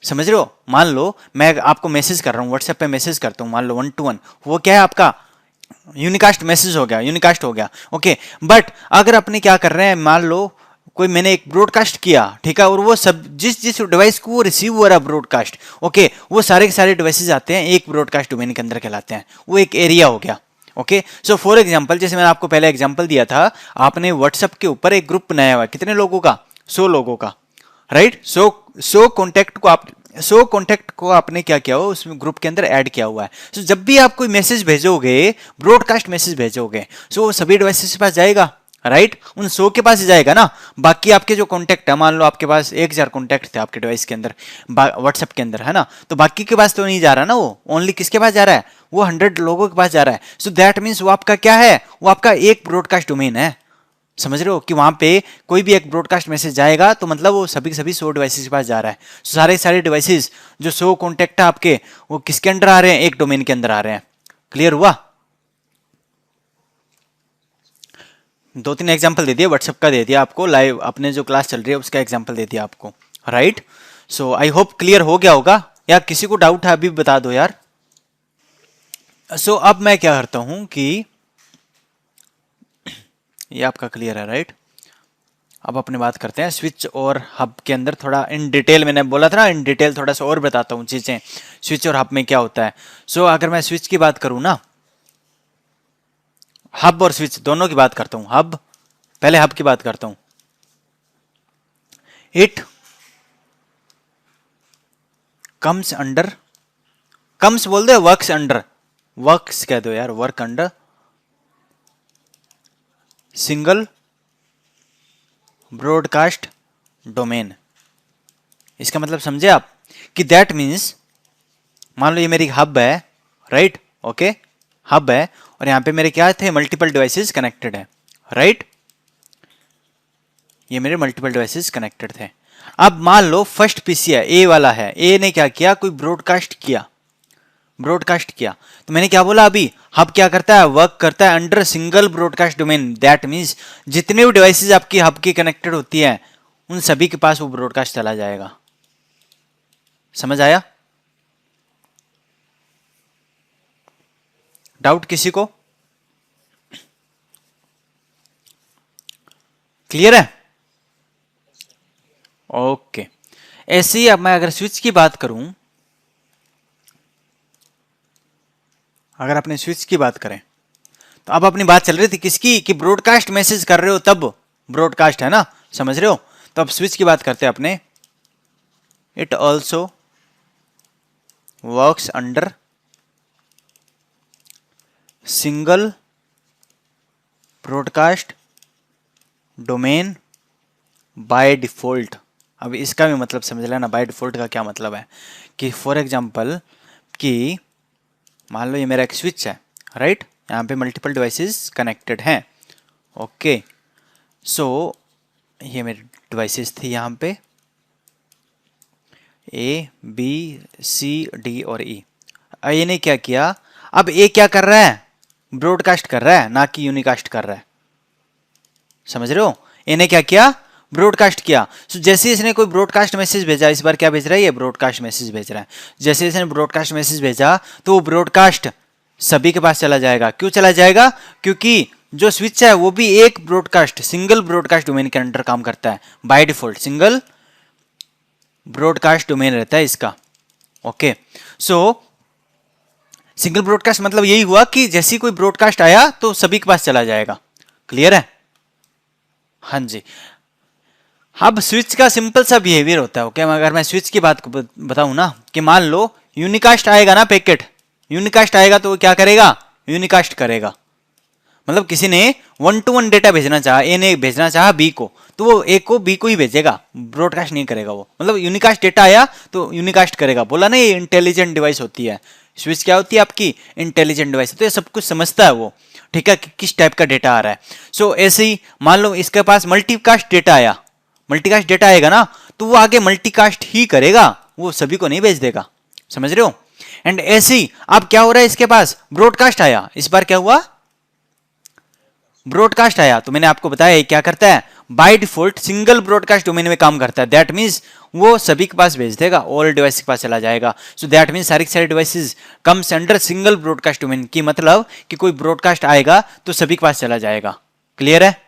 समझ रहे हो। मान लो मैं आपको मैसेज कर रहा हूँ, व्हाट्सएप पे मैसेज करता हूँ, मान लो 1 to 1, वो क्या है आपका यूनिकास्ट मैसेज हो गया, यूनिकास्ट हो गया, ओके। बट अगर अपने क्या कर रहे हैं, मान लो कोई मैंने एक ब्रॉडकास्ट किया, ठीक है, और वो सब जिस जिस डिवाइस को वो रिसीव हो रहा है ब्रॉडकास्ट, ओके, वो सारे के सारे डिवाइसेस आते हैं एक ब्रॉडकास्ट डोमेन के अंदर कहलाते हैं, वो एक एरिया हो गया। ओके, सो फॉर एग्जांपल, जैसे मैंने आपको पहले एग्जांपल दिया था, आपने व्हाट्सएप के ऊपर एक ग्रुप बनाया हुआ है, कितने लोगों का, 100 लोगों का, राइट। 100 कॉन्टैक्ट को आपने क्या किया हो, उसमें ग्रुप के अंदर ऐड किया हुआ है। सो जब भी आप कोई मैसेज भेजोगे, ब्रॉडकास्ट मैसेज भेजोगे, सो सभी डिवाइसेस के पास जाएगा, राइट, उन 100 के पास ही जाएगा ना। बाकी आपके जो कॉन्टैक्ट है, मान लो आपके पास 1000 कॉन्टैक्ट थे आपके डिवाइस के अंदर, व्हाट्सएप के अंदर, है ना, तो बाकी के पास तो नहीं जा रहा ना, वो ओनली किसके पास जा रहा है, वो 100 लोगों के पास जा रहा है। सो दैट मीन्स वो आपका क्या है, वो आपका एक ब्रॉडकास्ट डोमेन है। समझ रहे हो कि वहां पे कोई भी एक ब्रॉडकास्ट मैसेज जाएगा तो मतलब वो सभी के सभी 100 डिवाइसेस के पास जा रहा है। सारे सारे डिवाइसेस जो 100 कॉन्टैक्ट है आपके, वो किसके अंदर आ रहे हैं, एक डोमेन के अंदर आ रहे हैं। क्लियर हुआ? 2-3 एग्जांपल दे दिया, व्हाट्सएप का दे दिया आपको, लाइव अपने जो क्लास चल रही है उसका एग्जांपल दे दिया आपको, right. So I hope clear हो गया होगा, या किसी को डाउट है अभी बता दो यार। सो अब मैं क्या करता हूं कि ये आपका क्लियर है, राइट। अब अपने बात करते हैं स्विच और हब के अंदर, थोड़ा इन डिटेल, मैंने बोला था ना इन डिटेल थोड़ा सा और बताता हूँ चीजें, स्विच और हब में क्या होता है। सो अगर मैं स्विच की बात करूं ना, हब और स्विच दोनों की बात करता हूं, हब, पहले हब की बात करता हूं। इट कम्स अंडर, कम्स बोल दो, वर्क्स अंडर, वर्क्स कह दो यार, work under single broadcast domain. इसका मतलब समझे आप कि दैट मीन्स, मान लो ये मेरी हब है, राइट, ओके, हब है, और यहां पे मेरे क्या थे, मल्टीपल डिवाइसेस कनेक्टेड है, राइट, ये मेरे मल्टीपल डिवाइसेस कनेक्टेड थे। अब मान लो फर्स्ट पीसी है, ए वाला है, ए ने क्या किया, कोई ब्रॉडकास्ट किया, ब्रॉडकास्ट किया, तो मैंने क्या बोला अभी, हब क्या करता है, वर्क करता है under single broadcast domain. That means जितने भी डिवाइसेस आपकी हब की कनेक्टेड होती है, उन सभी के पास वो ब्रॉडकास्ट चला जाएगा। समझ आया? डाउट किसी को? क्लियर है? ओके, ऐसे ही अब मैं अगर स्विच की बात करूं, अगर अपने स्विच की बात करें, तो अब अपनी बात चल रही थी किसकी, कि ब्रॉडकास्ट मैसेज कर रहे हो तब ब्रॉडकास्ट है ना, समझ रहे हो। तो अब स्विच की बात करते हैं अपने, it also works under single broadcast domain by default. अब इसका भी मतलब समझ लेना, बाय डिफॉल्ट का क्या मतलब है, कि फॉर एग्जांपल, कि मान लो ये मेरा एक स्विच है, राइट, यहाँ पे मल्टीपल डिवाइसेस कनेक्टेड हैं, ओके, सो ये मेरी डिवाइसेस थी यहाँ पे ए बी सी डी और ई। ये ने क्या किया, अब ए क्या कर रहा है, ब्रॉडकास्ट कर रहा है, ना कि यूनिकास्ट कर रहा है। समझ रहे हो, ए ने क्या किया, ब्रॉडकास्ट किया। सो जैसे इसने कोई ब्रॉडकास्ट मैसेज भेजा, इस बार क्या भेज रहा है, ये ब्रॉडकास्ट मैसेज भेज रहा है। जैसे इसने ब्रॉडकास्ट मैसेज भेजा तो वो ब्रॉडकास्ट सभी के पास चला जाएगा। क्यों चला जाएगा, क्योंकि जो स्विच है वो भी एक ब्रॉडकास्ट, सिंगल ब्रॉडकास्ट डोमेन के अंडर काम करता है, by default single broadcast domain रहता है इसका। ओके, सो सिंगल ब्रॉडकास्ट मतलब यही हुआ कि जैसे कोई ब्रॉडकास्ट आया तो सभी के पास चला जाएगा। क्लियर है? हाँ जी। अब स्विच का सिंपल सा बिहेवियर होता है, ओके, अगर मैं स्विच की बात बताऊं ना, कि मान लो यूनिकास्ट आएगा ना, पैकेट यूनिकास्ट आएगा तो वो क्या करेगा, यूनिकास्ट करेगा। मतलब किसी ने 1-to-1 डेटा भेजना चाहा, ए ने भेजना चाहा बी को, तो वो ए को बी को ही भेजेगा, ब्रॉडकास्ट नहीं करेगा वो। मतलब यूनिकास्ट डेटा आया तो यूनिकास्ट करेगा। बोला ना ये इंटेलिजेंट डिवाइस होती है, स्विच क्या होती है आपकी, इंटेलिजेंट डिवाइस। तो ये सब कुछ समझता है वो, ठीक है, कि किस टाइप का डेटा आ रहा है। सो ऐसे ही मान लो इसके पास मल्टीकास्ट डेटा आया, मल्टीकास्ट डेटा आएगा ना, तो वो आगे मल्टीकास्ट ही करेगा, वो सभी को नहीं भेज देगा। समझ रहे हो? एंड ऐसे ही अब क्या हो रहा है, इसके पास ब्रॉडकास्ट आया, इस बार क्या हुआ, ब्रॉडकास्ट आया, तो मैंने आपको बताया क्या करता है, by default single broadcast domain में काम करता है। दैट मींस वो सभी के पास भेज देगा, ऑल डिवाइस के पास चला जाएगा। सो दैट मींस सारी सारी devices comes under single broadcast domain, की मतलब कि कोई ब्रॉडकास्ट आएगा तो सभी के पास चला जाएगा। क्लियर है?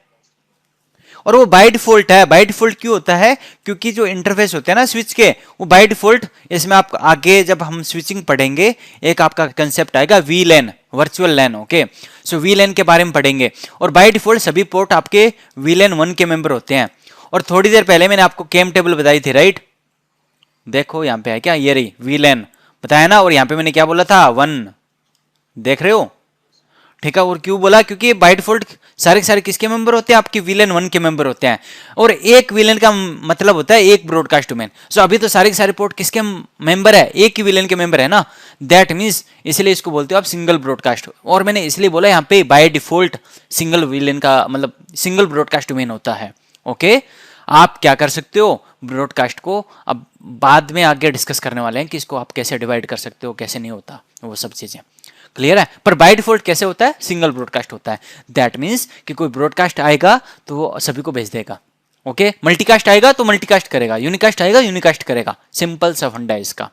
और वो बाय डिफॉल्ट है। बाय डिफॉल्ट क्यों होता है? क्योंकि जो इंटरफेस होते हैं ना स्विच के, वो बाय डिफॉल्ट, इसमें आप आगे जब हम स्विचिंग पढ़ेंगे एक आपका कंसेप्ट आएगा वीलैन, वर्चुअल लैन। ओके, सो वीलैन के बारे में पढ़ेंगे। और बाय डिफॉल्ट सभी पोर्ट आपके वीलैन 1 के मेंबर होते हैं। और थोड़ी देर पहले मैंने आपको केम टेबल बताई थी, राइट? देखो यहाँ पे है क्या, ये रही वीलैन बताया ना। और यहाँ पे मैंने क्या बोला था, 1, देख रहे हो? ठीक है। और क्यों बोला? क्योंकि बाय डिफॉल्ट सारे के सारे किसके मेंबर होते हैं? आपके विलेन 1 के मेंबर होते हैं। और एक विलेन का मतलब होता है एक ब्रॉडकास्ट डोमेन। सो अभी तो सारे के सारे पोर्ट किसके मेंबर है? एक ही विलेन के मेंबर है ना। दैट मीन्स इसलिए इसको बोलते हो आप सिंगल ब्रॉडकास्ट। और मैंने इसलिए बोला यहाँ पे बाय डिफॉल्ट सिंगल विलेन का मतलब सिंगल ब्रॉडकास्ट डोमेन होता है। ओके, आप क्या कर सकते हो? ब्रॉडकास्ट को अब बाद में आगे डिस्कस करने वाले हैं कि इसको आप कैसे डिवाइड कर सकते हो, कैसे नहीं होता, वो सब चीजें क्लियर है। पर बाय डिफॉल्ट कैसे होता है? सिंगल ब्रॉडकास्ट होता है। दैट मीन्स कि कोई ब्रॉडकास्ट आएगा तो वो सभी को भेज देगा। ओके, मल्टीकास्ट आएगा तो मल्टीकास्ट करेगा, यूनिकास्ट आएगा यूनिकास्ट करेगा। सिंपल सा फंडा है इसका।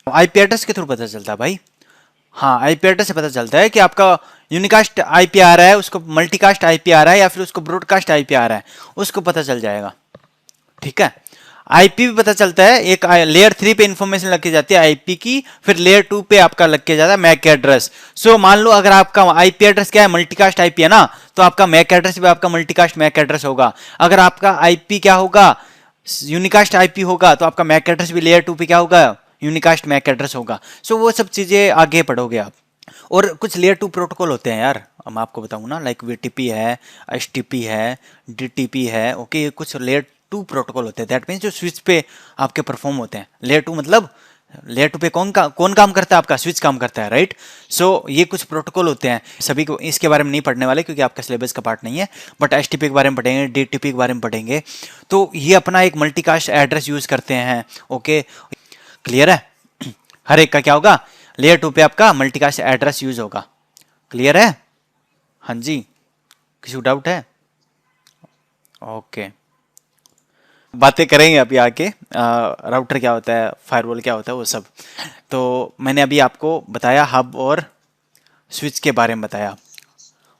आईपी एड्रेस के थ्रू पता चलता है भाई। हाँ, आईपी एड्रेस से पता चलता है कि आपका यूनिकास्ट आईपी आ रहा है, उसको मल्टीकास्ट आईपी आ रहा है, या फिर उसको ब्रॉडकास्ट आईपी आ रहा है, उसको पता चल जाएगा। ठीक है। आईपी भी पता चलता है। एक लेयर 3 पे इंफॉर्मेशन लग के जाती है आईपी की, फिर लेयर 2 पे आपका लग के जाता है मैक एड्रेस। सो मान लो अगर आपका आईपी एड्रेस क्या है, मल्टीकास्ट आईपी है ना, तो आपका मैक एड्रेस भी आपका मल्टीकास्ट मैक एड्रेस होगा। अगर आपका आईपी क्या होगा, यूनिकास्ट आईपी होगा, तो आपका मैक एड्रेस भी लेयर 2 पे क्या होगा, यूनिकास्ट मैक एड्रेस होगा। सो वो सब चीजें आगे पढ़ोगे आप। और कुछ लेयर 2 प्रोटोकॉल होते हैं यार, मैं आपको बताऊं ना, लाइक वीटीपी है, एचटीपी है, डीटीपी है। ओके, ये कुछ लेयर 2 प्रोटोकॉल होते हैं। दैट मीन्स जो स्विच पे आपके परफॉर्म होते हैं। लेयर 2 मतलब लेयर 2 पे कौन काम करता है? आपका स्विच काम करता है, राइट? सो ये कुछ प्रोटोकॉल होते हैं, सभी को इसके बारे में नहीं पढ़ने वाले क्योंकि आपका सिलेबस का पार्ट नहीं है। बट एचटीपी के बारे में पढ़ेंगे, डीटीपी के बारे में पढ़ेंगे। तो ये अपना एक मल्टीकास्ट एड्रेस यूज करते हैं। ओके, क्लियर है? हर एक का क्या होगा, लेयर 2 पे आपका मल्टीकास्ट एड्रेस यूज होगा। क्लियर है? हाँ जी, किसी को डाउट है? ओके, बातें करेंगे अभी आके। राउटर क्या होता है, फायरवॉल क्या होता है, वो सब। तो मैंने अभी आपको बताया हब और स्विच के बारे में बताया।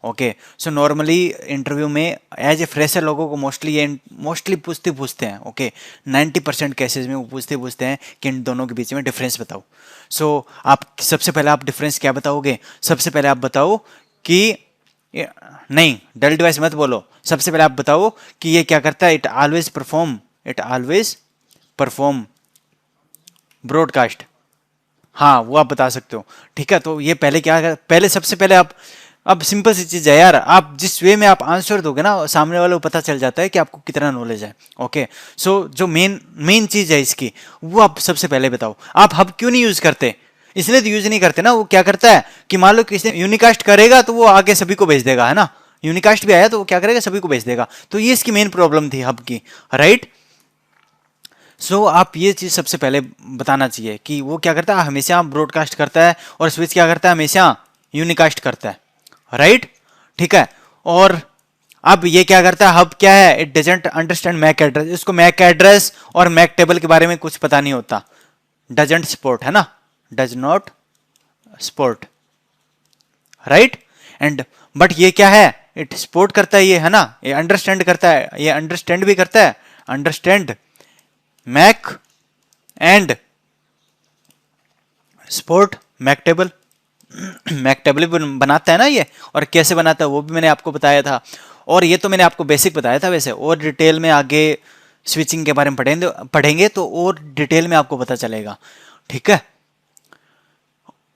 ओके, सो नॉर्मली इंटरव्यू में एज ए फ्रेशर लोगों को मोस्टली पूछते हैं। ओके, 90% केसेस में वो पूछते हैं कि इन दोनों के बीच में डिफरेंस बताओ। सो आप सबसे पहले आप डिफरेंस क्या बताओगे? सबसे पहले आप बताओ कि नहीं, डेल डिवाइस मत बोलो। सबसे पहले आप बताओ कि ये क्या करता है, इट ऑलवेज परफॉर्म ब्रॉडकास्ट। हाँ, वो आप बता सकते हो। ठीक है, तो ये पहले क्या कर, पहले सबसे पहले आप, अब सिंपल सी चीज है यार, आप जिस वे में आप आंसर दोगे ना, सामने वाले को पता चल जाता है कि आपको कितना नॉलेज है। ओके, सो जो मेन मेन चीज है इसकी, वो आप सबसे पहले बताओ। आप हब क्यों नहीं यूज करते? इसलिए तो यूज नहीं करते ना, वो क्या करता है कि मान लो किसी ने यूनिकास्ट करेगा तो वो आगे सभी को भेज देगा, है ना। यूनिकास्ट भी आया तो वो क्या करेगा, सभी को भेज देगा। तो ये इसकी मेन प्रॉब्लम थी हब की, राइट? सो आप ये चीज सबसे पहले बताना चाहिए कि वो क्या करता है, हमेशा ब्रॉडकास्ट करता है, और स्विच क्या करता है, हमेशा यूनिकास्ट करता है, राइट? ठीक है। और अब ये क्या करता है, हब क्या है, it doesn't understand MAC address. इसको मैक एड्रेस और मैक टेबल के बारे में कुछ पता नहीं होता। डजंट सपोर्ट, है ना, does not support, right? And but ये क्या है, इट सपोर्ट करता है, ये है ना, ये अंडरस्टैंड करता है, ये अंडरस्टैंड भी करता है, understand MAC and support MAC table. MAC table भी बनाता है ना ये, और कैसे बनाता है वो भी मैंने आपको बताया था। और ये तो मैंने आपको बेसिक बताया था वैसे, और डिटेल में आगे स्विचिंग के बारे में पढ़ेंगे तो और डिटेल में आपको पता चलेगा। ठीक है,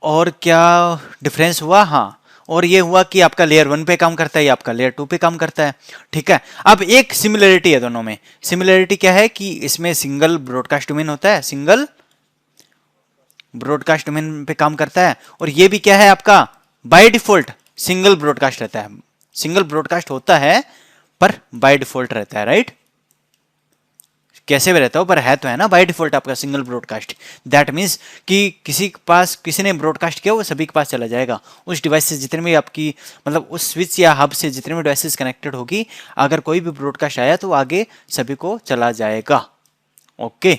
और क्या डिफरेंस हुआ? हाँ, और ये हुआ कि आपका लेयर 1 पे काम करता है, ये आपका लेयर 2 पे काम करता है। ठीक है, अब एक सिमिलरिटी है दोनों में। सिमिलरिटी क्या है कि इसमें सिंगल ब्रॉडकास्ट डोमेन होता है, सिंगल ब्रॉडकास्ट डोमेन पे काम करता है। और ये भी क्या है आपका, बाय डिफॉल्ट सिंगल ब्रॉडकास्ट रहता है। सिंगल ब्रॉडकास्ट होता है पर बाय डिफॉल्ट रहता है, राइट? कैसे भी रहता हो पर है तो, है ना, बाय डिफॉल्ट आपका सिंगल ब्रॉडकास्ट। दैट मीन्स कि किसी के पास, किसी ने ब्रॉडकास्ट किया वो सभी के पास चला जाएगा। उस डिवाइस से जितने भी आपकी, मतलब उस स्विच या हब से जितने भी डिवाइसेस कनेक्टेड होगी, अगर कोई भी ब्रॉडकास्ट आया तो आगे सभी को चला जाएगा। ओके,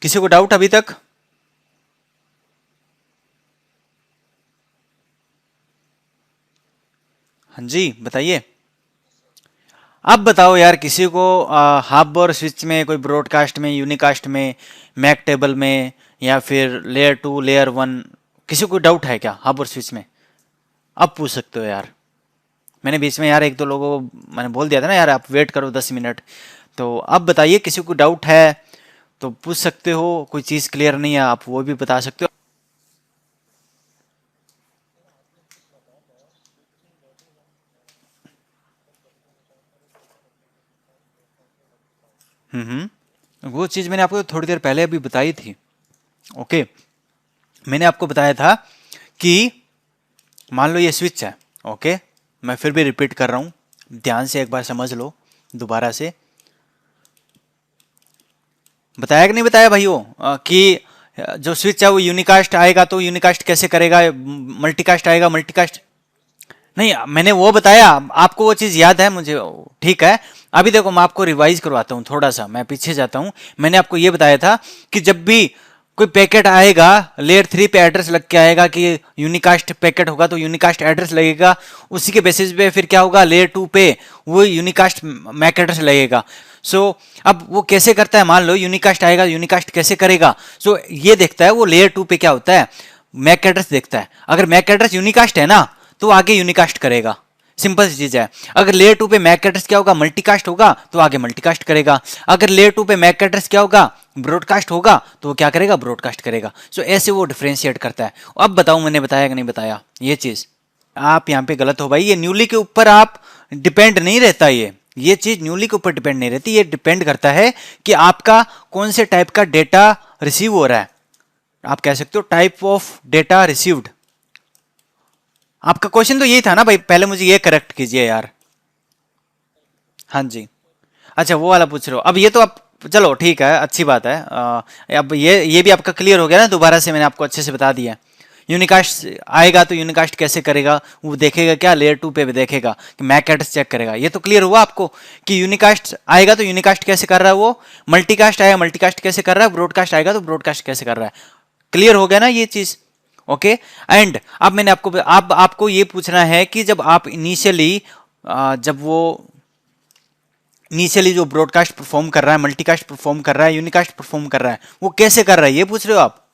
किसी को डाउट अभी तक? हाँ जी बताइए। अब बताओ यार, किसी को हाफ बोर स्विच में, कोई ब्रॉडकास्ट में, यूनिकास्ट में, मैक टेबल में, या फिर लेयर टू लेयर वन, किसी को डाउट है क्या हाफ बोर स्विच में? अब पूछ सकते हो यार। मैंने बीच में यार एक दो लोगों को मैंने बोल दिया था ना यार, आप वेट करो 10 मिनट। तो अब बताइए, किसी को डाउट है तो पूछ सकते हो, कोई चीज़ क्लियर नहीं है आप वो भी बता सकते हो। वो चीज़ मैंने आपको थोड़ी देर पहले अभी बताई थी। ओके, मैंने आपको बताया था कि मान लो ये स्विच है। ओके, मैं फिर भी रिपीट कर रहा हूँ, ध्यान से एक बार समझ लो दोबारा से। बताया कि नहीं बताया भाइयों कि जो स्विच है वो यूनिकास्ट आएगा तो यूनिकास्ट कैसे करेगा, मल्टीकास्ट आएगा मल्टीकास्ट। नहीं, मैंने वो बताया, आपको वो चीज़ याद है मुझे, ठीक है। अभी देखो मैं आपको रिवाइज करवाता हूँ, थोड़ा सा मैं पीछे जाता हूँ। मैंने आपको ये बताया था कि जब भी कोई पैकेट आएगा लेयर 3 पे एड्रेस लग के आएगा कि यूनिकास्ट पैकेट होगा तो यूनिकास्ट एड्रेस लगेगा। उसी के बेसिस पे फिर क्या होगा, लेयर 2 पे वो यूनिकास्ट मैक एड्रेस लगेगा। अब वो कैसे करता है, मान लो यूनिकास्ट आएगा, यूनिकास्ट कैसे करेगा? ये देखता है वो लेयर 2 पे क्या होता है, मैक एड्रेस देखता है। अगर मैक एड्रेस यूनिकास्ट है ना तो आगे यूनिकास्ट करेगा, सिंपल सी चीज है। अगर लेयर 2 पे मैक एड्रेस क्या होगा, मल्टीकास्ट होगा, तो आगे मल्टीकास्ट करेगा। अगर लेयर 2 पे मैक एड्रेस क्या होगा, ब्रॉडकास्ट होगा, तो वो क्या करेगा, ब्रॉडकास्ट करेगा। ऐसे वो डिफरेंशिएट करता है। अब बताओ मैंने बताया कि नहीं बताया ये चीज? आप यहाँ पे गलत हो भाई, ये न्यूली के ऊपर आप डिपेंड नहीं रहता। ये चीज न्यूली के ऊपर डिपेंड नहीं रहती, ये डिपेंड करता है कि आपका कौन से टाइप का डेटा रिसीव हो रहा है। आप कह सकते हो टाइप ऑफ डेटा रिसीव्ड। आपका क्वेश्चन तो यही था ना भाई, पहले मुझे ये करेक्ट कीजिए यार। हाँ जी, अच्छा वो वाला पूछ रहे हो। अब ये तो आप, चलो ठीक है, अच्छी बात है। अब ये भी आपका क्लियर हो गया ना, दोबारा से मैंने आपको अच्छे से बता दिया। यूनिकास्ट आएगा तो यूनिकास्ट कैसे करेगा, वो देखेगा क्या, लेयर 2 पे भी देखेगा कि मैक एड्रेस चेक करेगा। ये तो क्लियर हुआ आपको कि यूनिकास्ट आएगा तो यूनिकास्ट कैसे कर रहा है वो, मल्टीकास्ट आएगा मल्टीकास्ट कैसे कर रहा है, ब्रॉडकास्ट आएगा तो ब्रॉडकास्ट कैसे कर रहा है। क्लियर हो गया ना ये चीज? ओके। एंड अब मैंने आपको ये पूछना है कि जब आप इनिशियली जो ब्रॉडकास्ट परफॉर्म कर रहा है, मल्टीकास्ट परफॉर्म कर रहा है, यूनिकास्ट परफॉर्म कर रहा है, वो कैसे कर रहा है, ये पूछ रहे हो आप?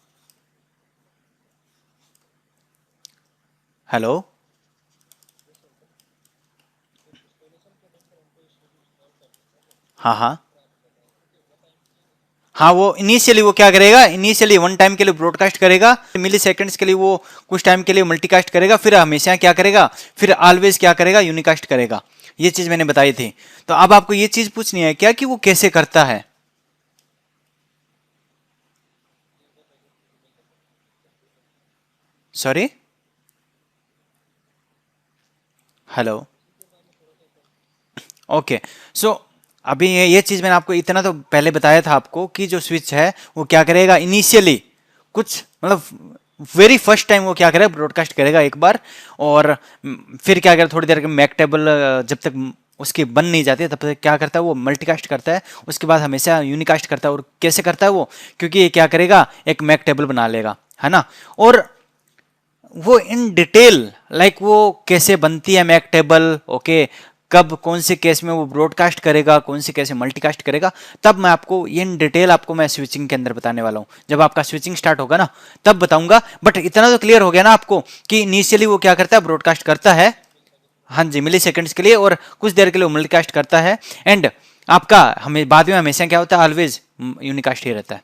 हेलो? हाँ हाँ हाँ, वो इनिशियली वो क्या करेगा, इनिशियली वन टाइम के लिए ब्रॉडकास्ट करेगा, मिली सेकेंड्स के लिए वो कुछ टाइम के लिए मल्टीकास्ट करेगा, फिर हमेशा क्या करेगा, फिर ऑलवेज क्या करेगा, यूनिकास्ट करेगा। ये चीज मैंने बताई थी। तो अब आपको ये चीज पूछनी है क्या कि वो कैसे करता है। Sorry, hello? ओके। सो अभी ये चीज मैंने आपको इतना तो पहले बताया था आपको कि जो स्विच है वो क्या करेगा, इनिशियली कुछ मतलब वेरी फर्स्ट टाइम वो क्या करेगा, ब्रॉडकास्ट करेगा एक बार। और फिर क्या करेगा, थोड़ी देर के मैक टेबल जब तक उसकी बन नहीं जाती तब तक क्या करता है, वो मल्टीकास्ट करता है। उसके बाद हमेशा यूनिकास्ट करता है। और कैसे करता है वो, क्योंकि ये क्या करेगा, एक मैक टेबल बना लेगा, है ना। और वो इन डिटेल लाइक वो कैसे बनती है मैक टेबल, ओके, कब कौन से केस में वो ब्रॉडकास्ट करेगा, कौन से केस में मल्टीकास्ट करेगा, तब मैं आपको इन डिटेल आपको मैं स्विचिंग के अंदर बताने वाला हूँ। जब आपका स्विचिंग स्टार्ट होगा ना तब बताऊंगा। बट इतना तो क्लियर हो गया ना आपको कि इनिशियली वो क्या करता है, ब्रॉडकास्ट करता है। हाँ जी, मिली सेकेंड्स के लिए, और कुछ देर के लिए मल्टीकास्ट करता है। एंड आपका हमें बाद में हमेशा क्या होता है, ऑलवेज यूनिकास्ट ही रहता है।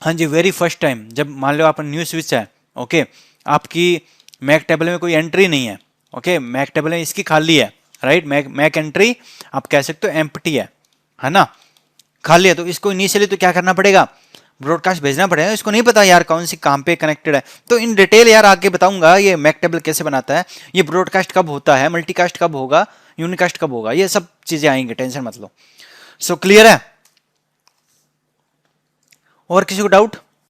हाँ जी, वेरी फर्स्ट टाइम जब मान लो आप न्यू स्विच है, ओके, आपकी मैक टेबल में कोई एंट्री नहीं है, ओके, मैक टेबल में इसकी खाली है, राइट, मैक मैक एंट्री आप कह सकते हो एम्प्टी है ना, खाली है। तो इसको इनिशियली तो क्या करना पड़ेगा, ब्रॉडकास्ट भेजना पड़ेगा। इसको नहीं पता यार कौन सी काम पे कनेक्टेड है, तो इन डिटेल यार आगे बताऊंगा ये मैक टेबल कैसे बनाता है, ये ब्रॉडकास्ट कब होता है, मल्टीकास्ट कब होगा, यूनिकास्ट कब होगा, ये सब चीजें आएंगे, टेंशन मत लो। क्लियर है? और किसी को डाउट?